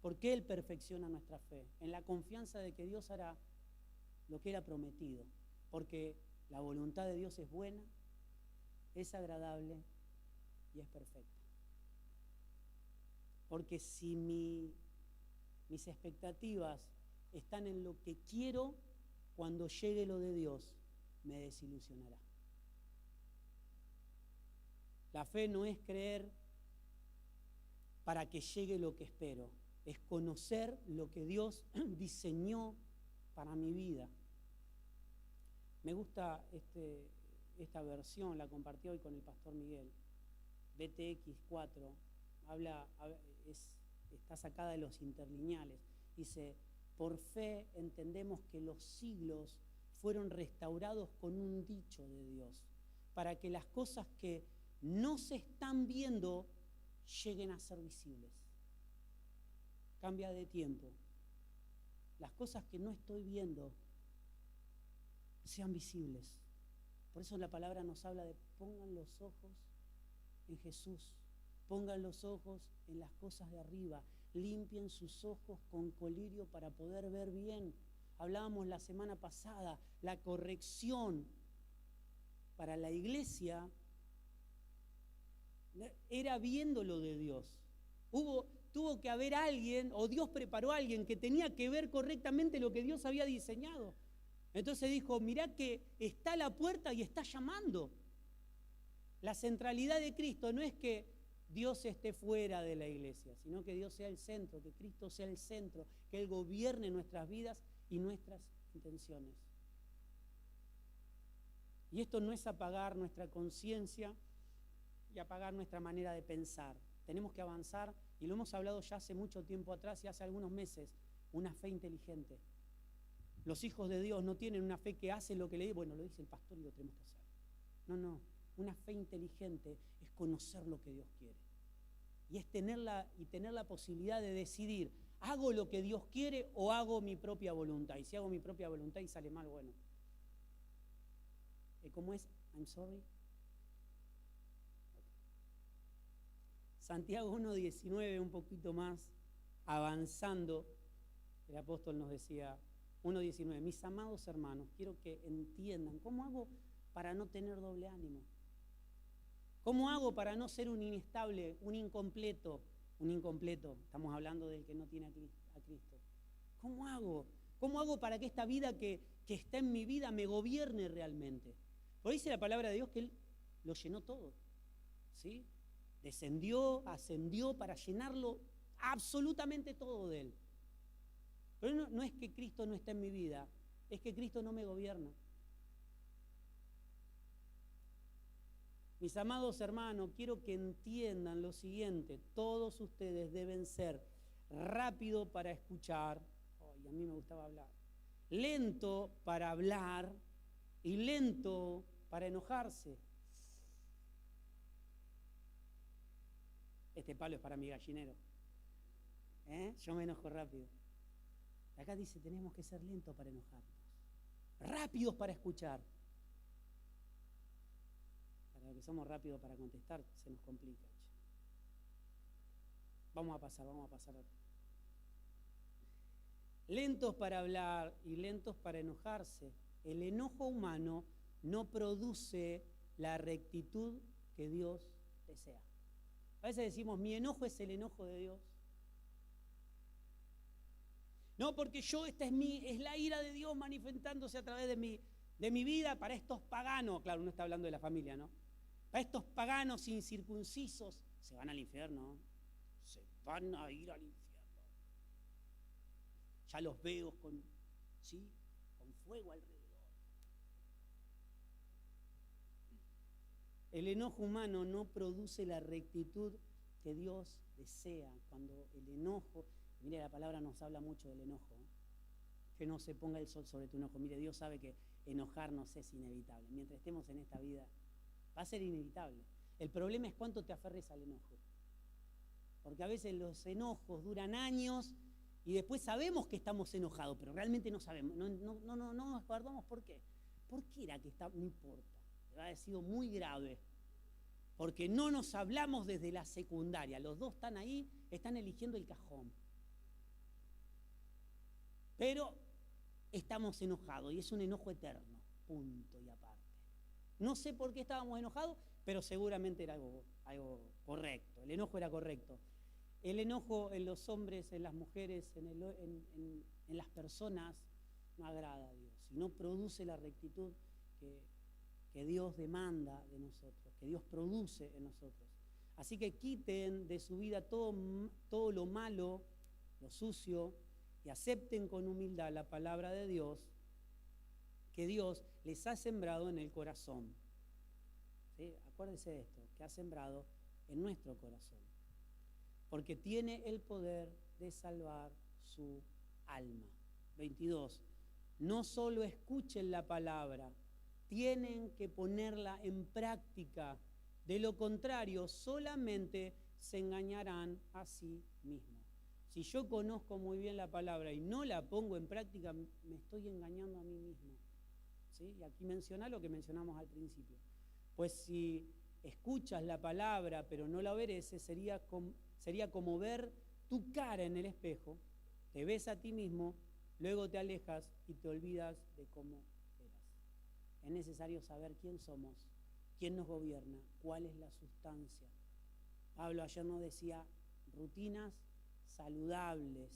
porque Él perfecciona nuestra fe, en la confianza de que Dios hará lo que Él ha prometido, porque la voluntad de Dios es buena, es agradable y es perfecta. Porque si mis expectativas están en lo que quiero, cuando llegue lo de Dios, me desilusionará. La fe no es creer para que llegue lo que espero, es conocer lo que Dios diseñó para mi vida. Me gusta esta versión, la compartí hoy con el pastor Miguel, BTX4, está sacada de los interlineales. Dice, por fe entendemos que los siglos fueron restaurados con un dicho de Dios, para que las cosas que no se están viendo lleguen a ser visibles. Cambia de tiempo. Las cosas que no estoy viendo sean visibles. Por eso la palabra nos habla de pongan los ojos en Jesús, pongan los ojos en las cosas de arriba, limpien sus ojos con colirio para poder ver bien. Hablábamos la semana pasada, la corrección para la iglesia era viendo lo de Dios. Tuvo que haber alguien, o Dios preparó a alguien que tenía que ver correctamente lo que Dios había diseñado. Entonces dijo, mirá que está a la puerta y está llamando. La centralidad de Cristo no es que Dios esté fuera de la iglesia, sino que Dios sea el centro, que Cristo sea el centro, que Él gobierne nuestras vidas y nuestras intenciones. Y esto no es apagar nuestra conciencia y apagar nuestra manera de pensar. Tenemos que avanzar, y lo hemos hablado ya hace mucho tiempo atrás y hace algunos meses, una fe inteligente. Los hijos de Dios no tienen una fe que hace lo que le dice, bueno, lo dice el pastor y lo tenemos que hacer. No, una fe inteligente es conocer lo que Dios quiere. Y es tener la posibilidad de decidir, ¿hago lo que Dios quiere o hago mi propia voluntad? Y si hago mi propia voluntad y sale mal, bueno. ¿Cómo es? I'm sorry. Okay. Santiago 1:19, un poquito más, avanzando, el apóstol nos decía, 1:19, mis amados hermanos, quiero que entiendan, ¿cómo hago para no tener doble ánimo? ¿Cómo hago para no ser un inestable, un incompleto? Un incompleto, estamos hablando del que no tiene a Cristo. ¿Cómo hago? ¿Cómo hago para que esta vida que está en mi vida me gobierne realmente? Por ahí dice la palabra de Dios que Él lo llenó todo, ¿sí? Descendió, ascendió para llenarlo absolutamente todo de Él. Pero no es que Cristo no está en mi vida, es que Cristo no me gobierna. Mis amados hermanos, quiero que entiendan lo siguiente, todos ustedes deben ser rápidos para escuchar, y a mí me gustaba hablar, lento para hablar y lento para enojarse. Este palo es para mi gallinero. Yo me enojo rápido. Acá dice, tenemos que ser lentos para enojarnos, rápidos para escuchar. Para los que somos rápidos para contestar, se nos complica. Vamos a pasar. Lentos para hablar y lentos para enojarse. El enojo humano no produce la rectitud que Dios desea. A veces decimos, mi enojo es el enojo de Dios. No, porque esta es la ira de Dios manifestándose a través de mi vida para estos paganos. Claro, uno está hablando de la familia, ¿no? Para estos paganos incircuncisos, se van al infierno. Se van a ir al infierno. Ya los veo con fuego alrededor. El enojo humano no produce la rectitud que Dios desea. Cuando el enojo, mire, la palabra nos habla mucho del enojo, que no se ponga el sol sobre tu enojo. Mire, Dios sabe que enojarnos es inevitable. Mientras estemos en esta vida, va a ser inevitable. El problema es cuánto te aferres al enojo. Porque a veces los enojos duran años y después sabemos que estamos enojados, pero realmente no sabemos, no nos acordamos por qué. ¿Por qué era que está? No importa. Ha sido muy grave, porque no nos hablamos desde la secundaria, los dos están ahí, están eligiendo el cajón, pero estamos enojados y es un enojo eterno, punto y aparte. No sé por qué estábamos enojados, pero seguramente era algo correcto, el enojo era correcto. El enojo en los hombres, en las mujeres, en las personas, no agrada a Dios y no produce la rectitud que Dios demanda de nosotros, que Dios produce en nosotros. Así que quiten de su vida todo lo malo, lo sucio, y acepten con humildad la palabra de Dios que Dios les ha sembrado en el corazón. ¿Sí? Acuérdense de esto, que ha sembrado en nuestro corazón. Porque tiene el poder de salvar su alma. 22. No solo escuchen la palabra, tienen que ponerla en práctica. De lo contrario, solamente se engañarán a sí mismos. Si yo conozco muy bien la palabra y no la pongo en práctica, me estoy engañando a mí mismo. ¿Sí? Y aquí menciona lo que mencionamos al principio. Pues si escuchas la palabra pero no la obedeces, sería como ver tu cara en el espejo, te ves a ti mismo, luego te alejas y te olvidas de cómo eras. Es necesario saber quién somos, quién nos gobierna, cuál es la sustancia. Pablo ayer nos decía rutinas saludables,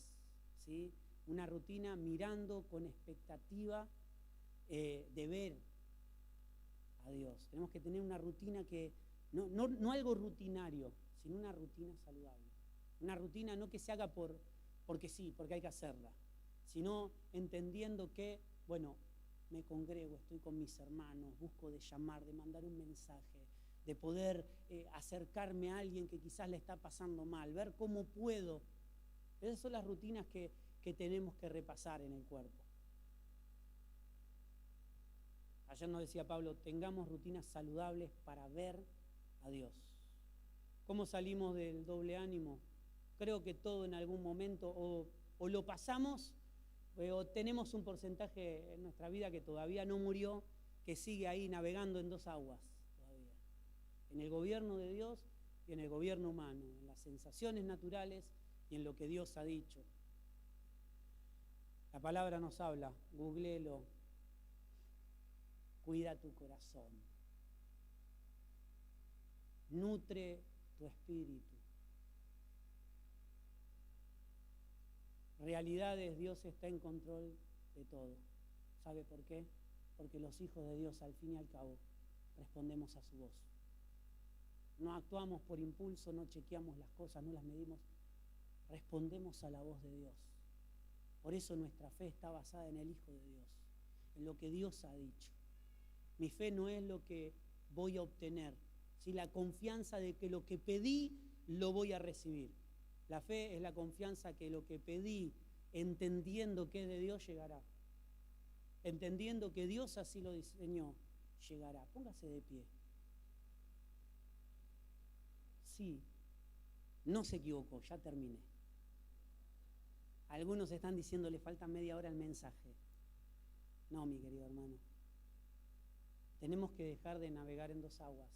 ¿sí? Una rutina mirando con expectativa de ver a Dios. Tenemos que tener una rutina que, no algo rutinario, sino una rutina saludable. Una rutina no que se haga porque sí, porque hay que hacerla, sino entendiendo que, bueno, me congrego, estoy con mis hermanos, busco de llamar, de mandar un mensaje, de poder acercarme a alguien que quizás le está pasando mal, ver cómo puedo. Esas son las rutinas que tenemos que repasar en el cuerpo. Ayer nos decía Pablo, tengamos rutinas saludables para ver a Dios. ¿Cómo salimos del doble ánimo? Creo que todo en algún momento o lo pasamos o tenemos un porcentaje en nuestra vida que todavía no murió, que sigue ahí navegando en dos aguas todavía. En el gobierno de Dios y en el gobierno humano, en las sensaciones naturales y en lo que Dios ha dicho. La palabra nos habla, googleelo, cuida tu corazón, nutre tu espíritu. Realidades, Dios está en control de todo. ¿Sabe por qué? Porque los hijos de Dios, al fin y al cabo, respondemos a su voz. No actuamos por impulso, no chequeamos las cosas, no las medimos, respondemos a la voz de Dios. Por eso nuestra fe está basada en el Hijo de Dios, en lo que Dios ha dicho. Mi fe no es lo que voy a obtener, sino la confianza de que lo que pedí lo voy a recibir. La fe es la confianza que lo que pedí, entendiendo que es de Dios, llegará. Entendiendo que Dios así lo diseñó, llegará. Póngase de pie. Sí, no se equivocó, ya terminé. Algunos están diciendo, le falta media hora al mensaje. No, mi querido hermano. Tenemos que dejar de navegar en dos aguas.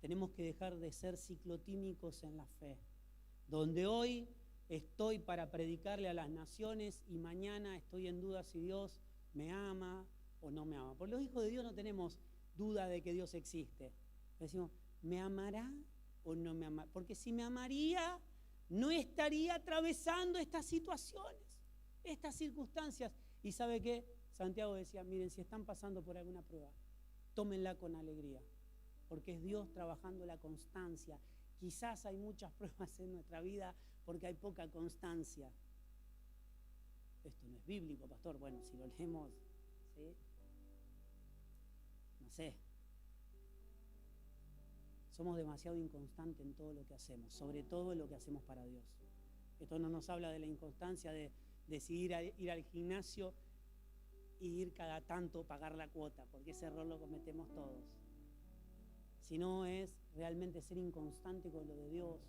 Tenemos que dejar de ser ciclotímicos en la fe. Donde hoy estoy para predicarle a las naciones y mañana estoy en duda si Dios me ama o no me ama. Por los hijos de Dios no tenemos duda de que Dios existe. Decimos, ¿me amará o no me amará? Porque si me amaría, no estaría atravesando estas situaciones, estas circunstancias. ¿Y sabe qué? Santiago decía, miren, si están pasando por alguna prueba, tómenla con alegría, porque es Dios trabajando la constancia. Quizás hay muchas pruebas en nuestra vida porque hay poca constancia. Esto no es bíblico, pastor. Bueno, si lo leemos, ¿sí? No sé. Somos demasiado inconstantes en todo lo que hacemos, sobre todo en lo que hacemos para Dios. Esto no nos habla de la inconstancia de decidir ir al gimnasio y ir cada tanto pagar la cuota, porque ese error lo cometemos todos. Sino es realmente ser inconstante con lo de Dios.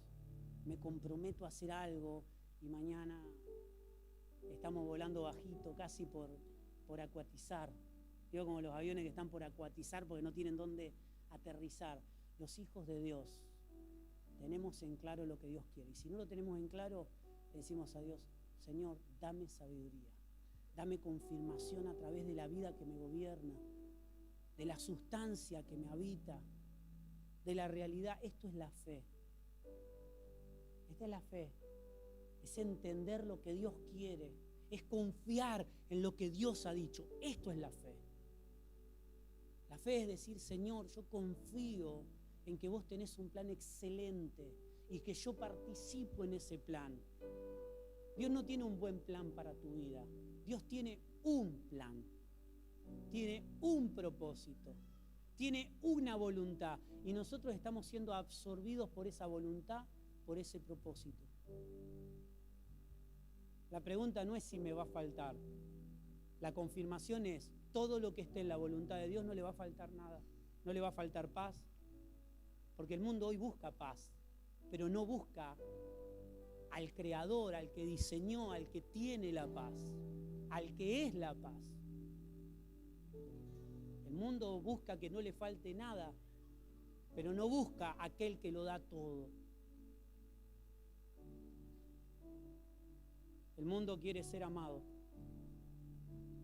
Me comprometo a hacer algo y mañana estamos volando bajito, casi por acuatizar. Digo, como los aviones que están por acuatizar porque no tienen dónde aterrizar. Los hijos de Dios tenemos en claro lo que Dios quiere. Y si no lo tenemos en claro, le decimos a Dios, Señor, dame sabiduría. Dame confirmación a través de la vida que me gobierna, de la sustancia que me habita, de la realidad. Esto es la fe. Esta es la fe. Es entender lo que Dios quiere. Es confiar en lo que Dios ha dicho. Esto es la fe. La fe es decir, Señor, yo confío en que vos tenés un plan excelente y que yo participo en ese plan. Dios no tiene un buen plan para tu vida. Dios tiene un plan. Tiene un propósito. Tiene una voluntad. Y nosotros estamos siendo absorbidos por esa voluntad, por ese propósito. La pregunta no es si me va a faltar. La confirmación es, todo lo que esté en la voluntad de Dios no le va a faltar nada. No le va a faltar paz. Porque el mundo hoy busca paz, pero no busca al Creador, al que diseñó, al que tiene la paz, al que es la paz. El mundo busca que no le falte nada, pero no busca a aquel que lo da todo. El mundo quiere ser amado,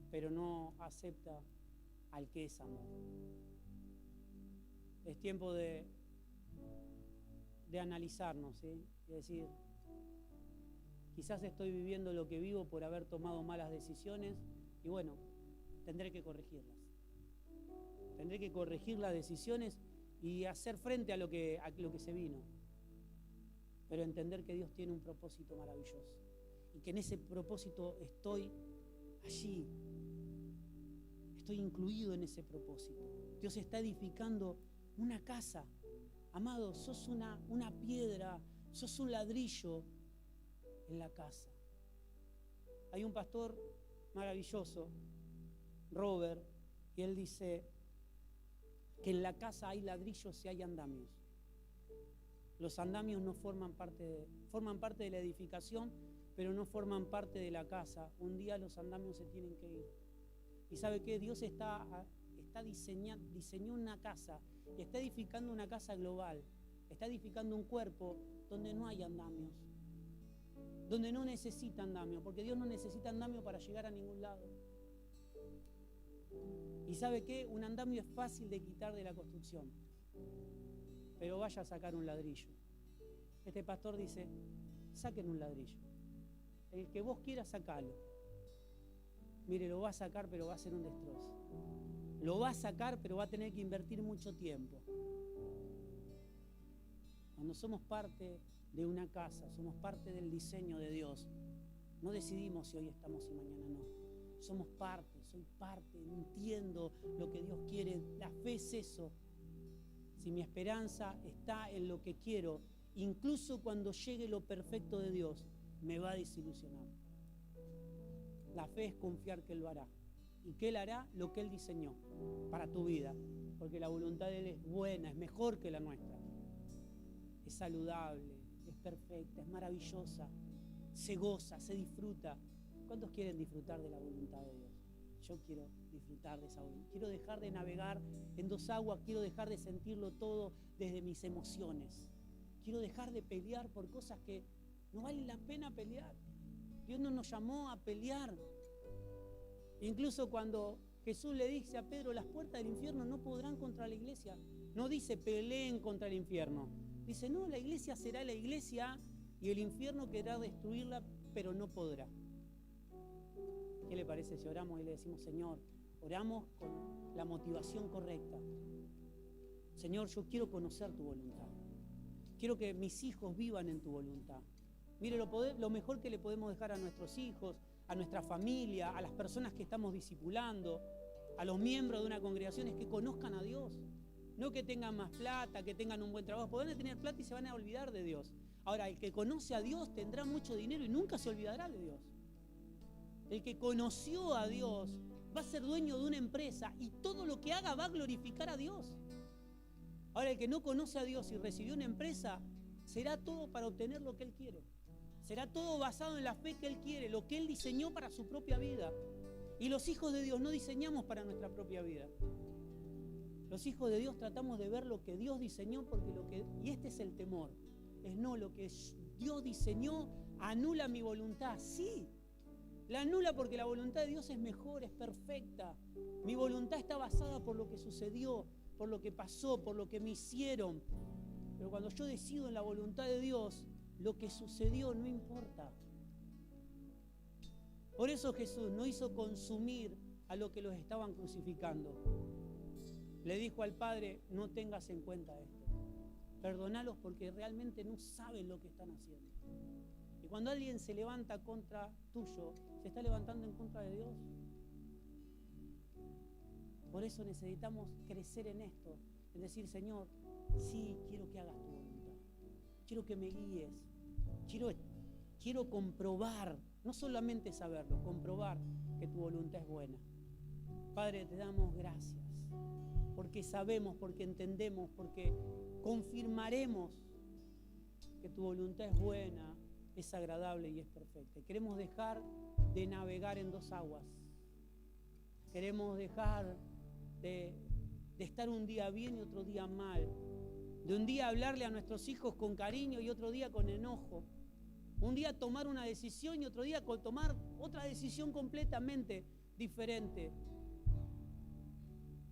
pero no acepta al que es amor. Es tiempo de analizarnos, ¿sí? Y decir, quizás estoy viviendo lo que vivo por haber tomado malas decisiones y bueno, tendré que corregirlas. Tendré que corregir las decisiones y hacer frente a lo que se vino. Pero entender que Dios tiene un propósito maravilloso y que en ese propósito estoy allí. Estoy incluido en ese propósito. Dios está edificando una casa. Amado, sos una piedra, sos un ladrillo en la casa. Hay un pastor maravilloso, Robert, Y él dice que en la casa hay ladrillos y hay andamios. Los andamios no forman parte de la edificación, pero no forman parte de la casa. Un día los andamios se tienen que ir. ¿Y sabe qué? Dios diseñó una casa y está edificando una casa global. Está edificando un cuerpo donde no hay andamios, donde no necesita andamio, porque Dios no necesita andamio para llegar a ningún lado. ¿Y sabe qué? Un andamio es fácil de quitar de la construcción, pero vaya a sacar un ladrillo. Este pastor dice, saquen un ladrillo. El que vos quieras, sacalo. Mire, lo va a sacar, pero va a ser un destrozo. Lo va a sacar, pero va a tener que invertir mucho tiempo. Cuando somos parte de una casa, somos parte del diseño de Dios, no decidimos si hoy estamos y mañana no. Somos parte, soy parte, entiendo lo que Dios quiere. La fe es eso. Si mi esperanza está en lo que quiero, incluso cuando llegue lo perfecto de Dios, me va a desilusionar. La fe es confiar que Él lo hará. Y que Él hará lo que Él diseñó para tu vida. Porque la voluntad de Él es buena, es mejor que la nuestra. Es saludable, es perfecta, es maravillosa. Se goza, se disfruta. ¿Cuántos quieren disfrutar de la voluntad de Dios? Yo quiero disfrutar de esa voluntad. Quiero dejar de navegar en dos aguas. Quiero dejar de sentirlo todo desde mis emociones. Quiero dejar de pelear por cosas que no vale la pena pelear. Dios no nos llamó a pelear. Incluso cuando Jesús le dice a Pedro, las puertas del infierno no podrán contra la iglesia. No dice peleen contra el infierno. Dice, no, la iglesia será la iglesia y el infierno querrá destruirla, pero no podrá. ¿Qué le parece si oramos y le decimos, Señor, oramos con la motivación correcta? Señor, yo quiero conocer tu voluntad. Quiero que mis hijos vivan en tu voluntad. Mire, lo mejor que le podemos dejar a nuestros hijos, a nuestra familia, a las personas que estamos discipulando, a los miembros de una congregación, es que conozcan a Dios. No que tengan más plata, que tengan un buen trabajo. Podrán tener plata y se van a olvidar de Dios. Ahora, el que conoce a Dios tendrá mucho dinero y nunca se olvidará de Dios. El que conoció a Dios va a ser dueño de una empresa y todo lo que haga va a glorificar a Dios. Ahora, el que no conoce a Dios y recibió una empresa, será todo para obtener lo que Él quiere. Será todo basado en la fe que Él quiere, lo que Él diseñó para su propia vida. Y los hijos de Dios no diseñamos para nuestra propia vida. Los hijos de Dios tratamos de ver lo que Dios diseñó, y este es el temor. Es no, lo que Dios diseñó anula mi voluntad. Sí, la anula porque la voluntad de Dios es mejor, es perfecta. Mi voluntad está basada por lo que sucedió, por lo que pasó, por lo que me hicieron. Pero cuando yo decido en la voluntad de Dios, lo que sucedió no importa. Por eso Jesús no hizo consumir a los que los estaban crucificando. Le dijo al Padre, no tengas en cuenta esto. Perdónalos porque realmente no saben lo que están haciendo. Y cuando alguien se levanta contra tuyo, ¿se está levantando en contra de Dios? Por eso necesitamos crecer en esto, en decir, Señor, sí, quiero que hagas tu voluntad. Quiero que me guíes. Quiero comprobar, no solamente saberlo, comprobar que tu voluntad es buena. Padre, te damos gracias, porque sabemos, porque entendemos, porque confirmaremos que tu voluntad es buena, es agradable y es perfecta. Queremos dejar de navegar en dos aguas. Queremos dejar de estar un día bien y otro día mal. De un día hablarle a nuestros hijos con cariño y otro día con enojo. Un día tomar una decisión y otro día tomar otra decisión completamente diferente.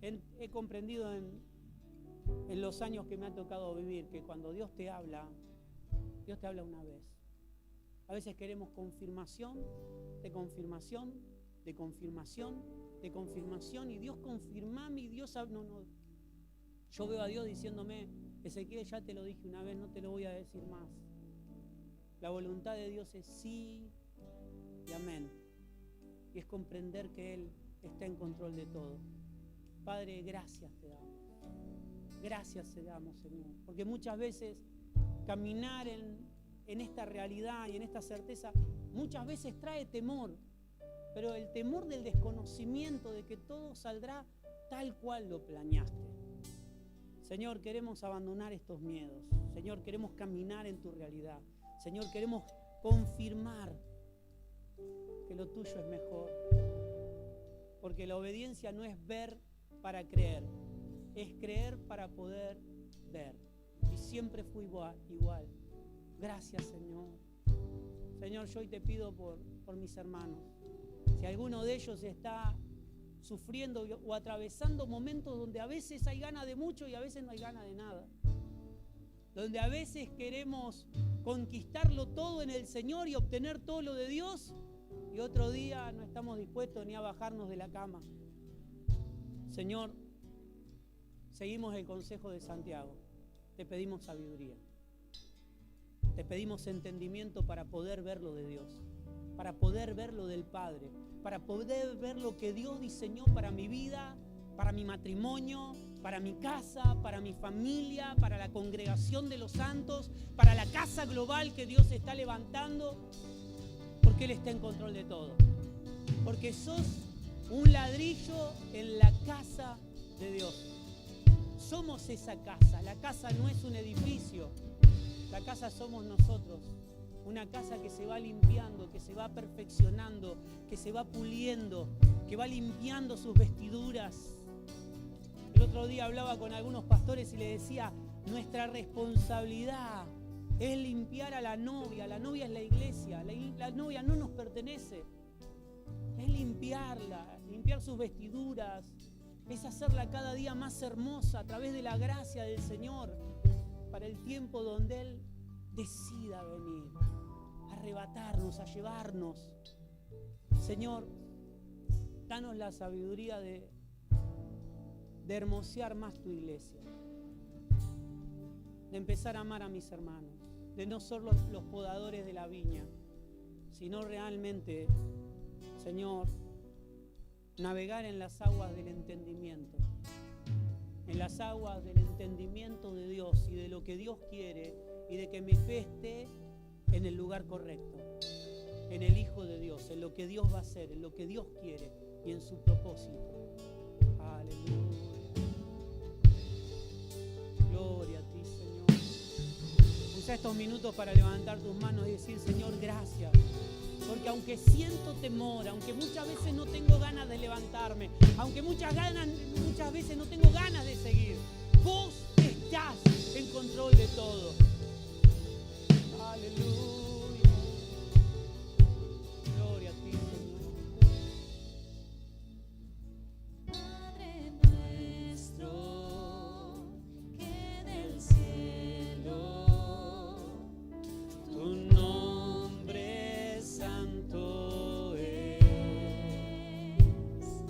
He comprendido en los años que me ha tocado vivir que cuando Dios te habla una vez. A veces queremos confirmación, de confirmación, de confirmación, de confirmación, y Dios confirmame y Dios no. Yo veo a Dios diciéndome, Ezequiel, ya te lo dije una vez, no te lo voy a decir más. La voluntad de Dios es sí y amén. Y es comprender que Él está en control de todo. Padre, gracias te damos. Gracias te damos, Señor. Porque muchas veces caminar en esta realidad y en esta certeza, muchas veces trae temor. Pero el temor del desconocimiento, de que todo saldrá tal cual lo planeaste. Señor, queremos abandonar estos miedos. Señor, queremos caminar en tu realidad. Señor, queremos confirmar que lo tuyo es mejor. Porque la obediencia no es ver para creer, es creer para poder ver. Y siempre fue igual. Gracias, Señor. Señor, yo hoy te pido por mis hermanos. Si alguno de ellos está sufriendo o atravesando momentos donde a veces hay ganas de mucho y a veces no hay ganas de nada. Donde a veces queremos conquistarlo todo en el Señor y obtener todo lo de Dios, y otro día no estamos dispuestos ni a bajarnos de la cama. Señor, seguimos el consejo de Santiago. Te pedimos sabiduría. Te pedimos entendimiento para poder ver lo de Dios, para poder ver lo del Padre, para poder ver lo que Dios diseñó para mi vida, para mi matrimonio, para mi casa, para mi familia, para la congregación de los santos, para la casa global que Dios está levantando, porque Él está en control de todo. Porque sos un ladrillo en la casa de Dios. Somos esa casa. La casa no es un edificio. La casa somos nosotros. Una casa que se va limpiando, que se va perfeccionando, que se va puliendo, que va limpiando sus vestiduras. El otro día hablaba con algunos pastores y les decía, nuestra responsabilidad es limpiar a la novia. La novia es la iglesia. La novia no nos pertenece. Es limpiarla, limpiar sus vestiduras. Es hacerla cada día más hermosa a través de la gracia del Señor para el tiempo donde Él decida venir a arrebatarnos, a llevarnos. Señor, danos la sabiduría de hermosear más tu iglesia, de empezar a amar a mis hermanos, de no ser los podadores de la viña, sino realmente, Señor, navegar en las aguas del entendimiento, en las aguas del entendimiento de Dios y de lo que Dios quiere, y de que mi fe esté en el lugar correcto, en el Hijo de Dios, en lo que Dios va a hacer, en lo que Dios quiere y en su propósito. Aleluya. Gloria a ti, Señor. Usa estos minutos para levantar tus manos y decir, Señor, gracias. Porque aunque siento temor, aunque muchas veces no tengo ganas de levantarme, aunque muchas veces no tengo ganas de seguir, vos estás en control de todo.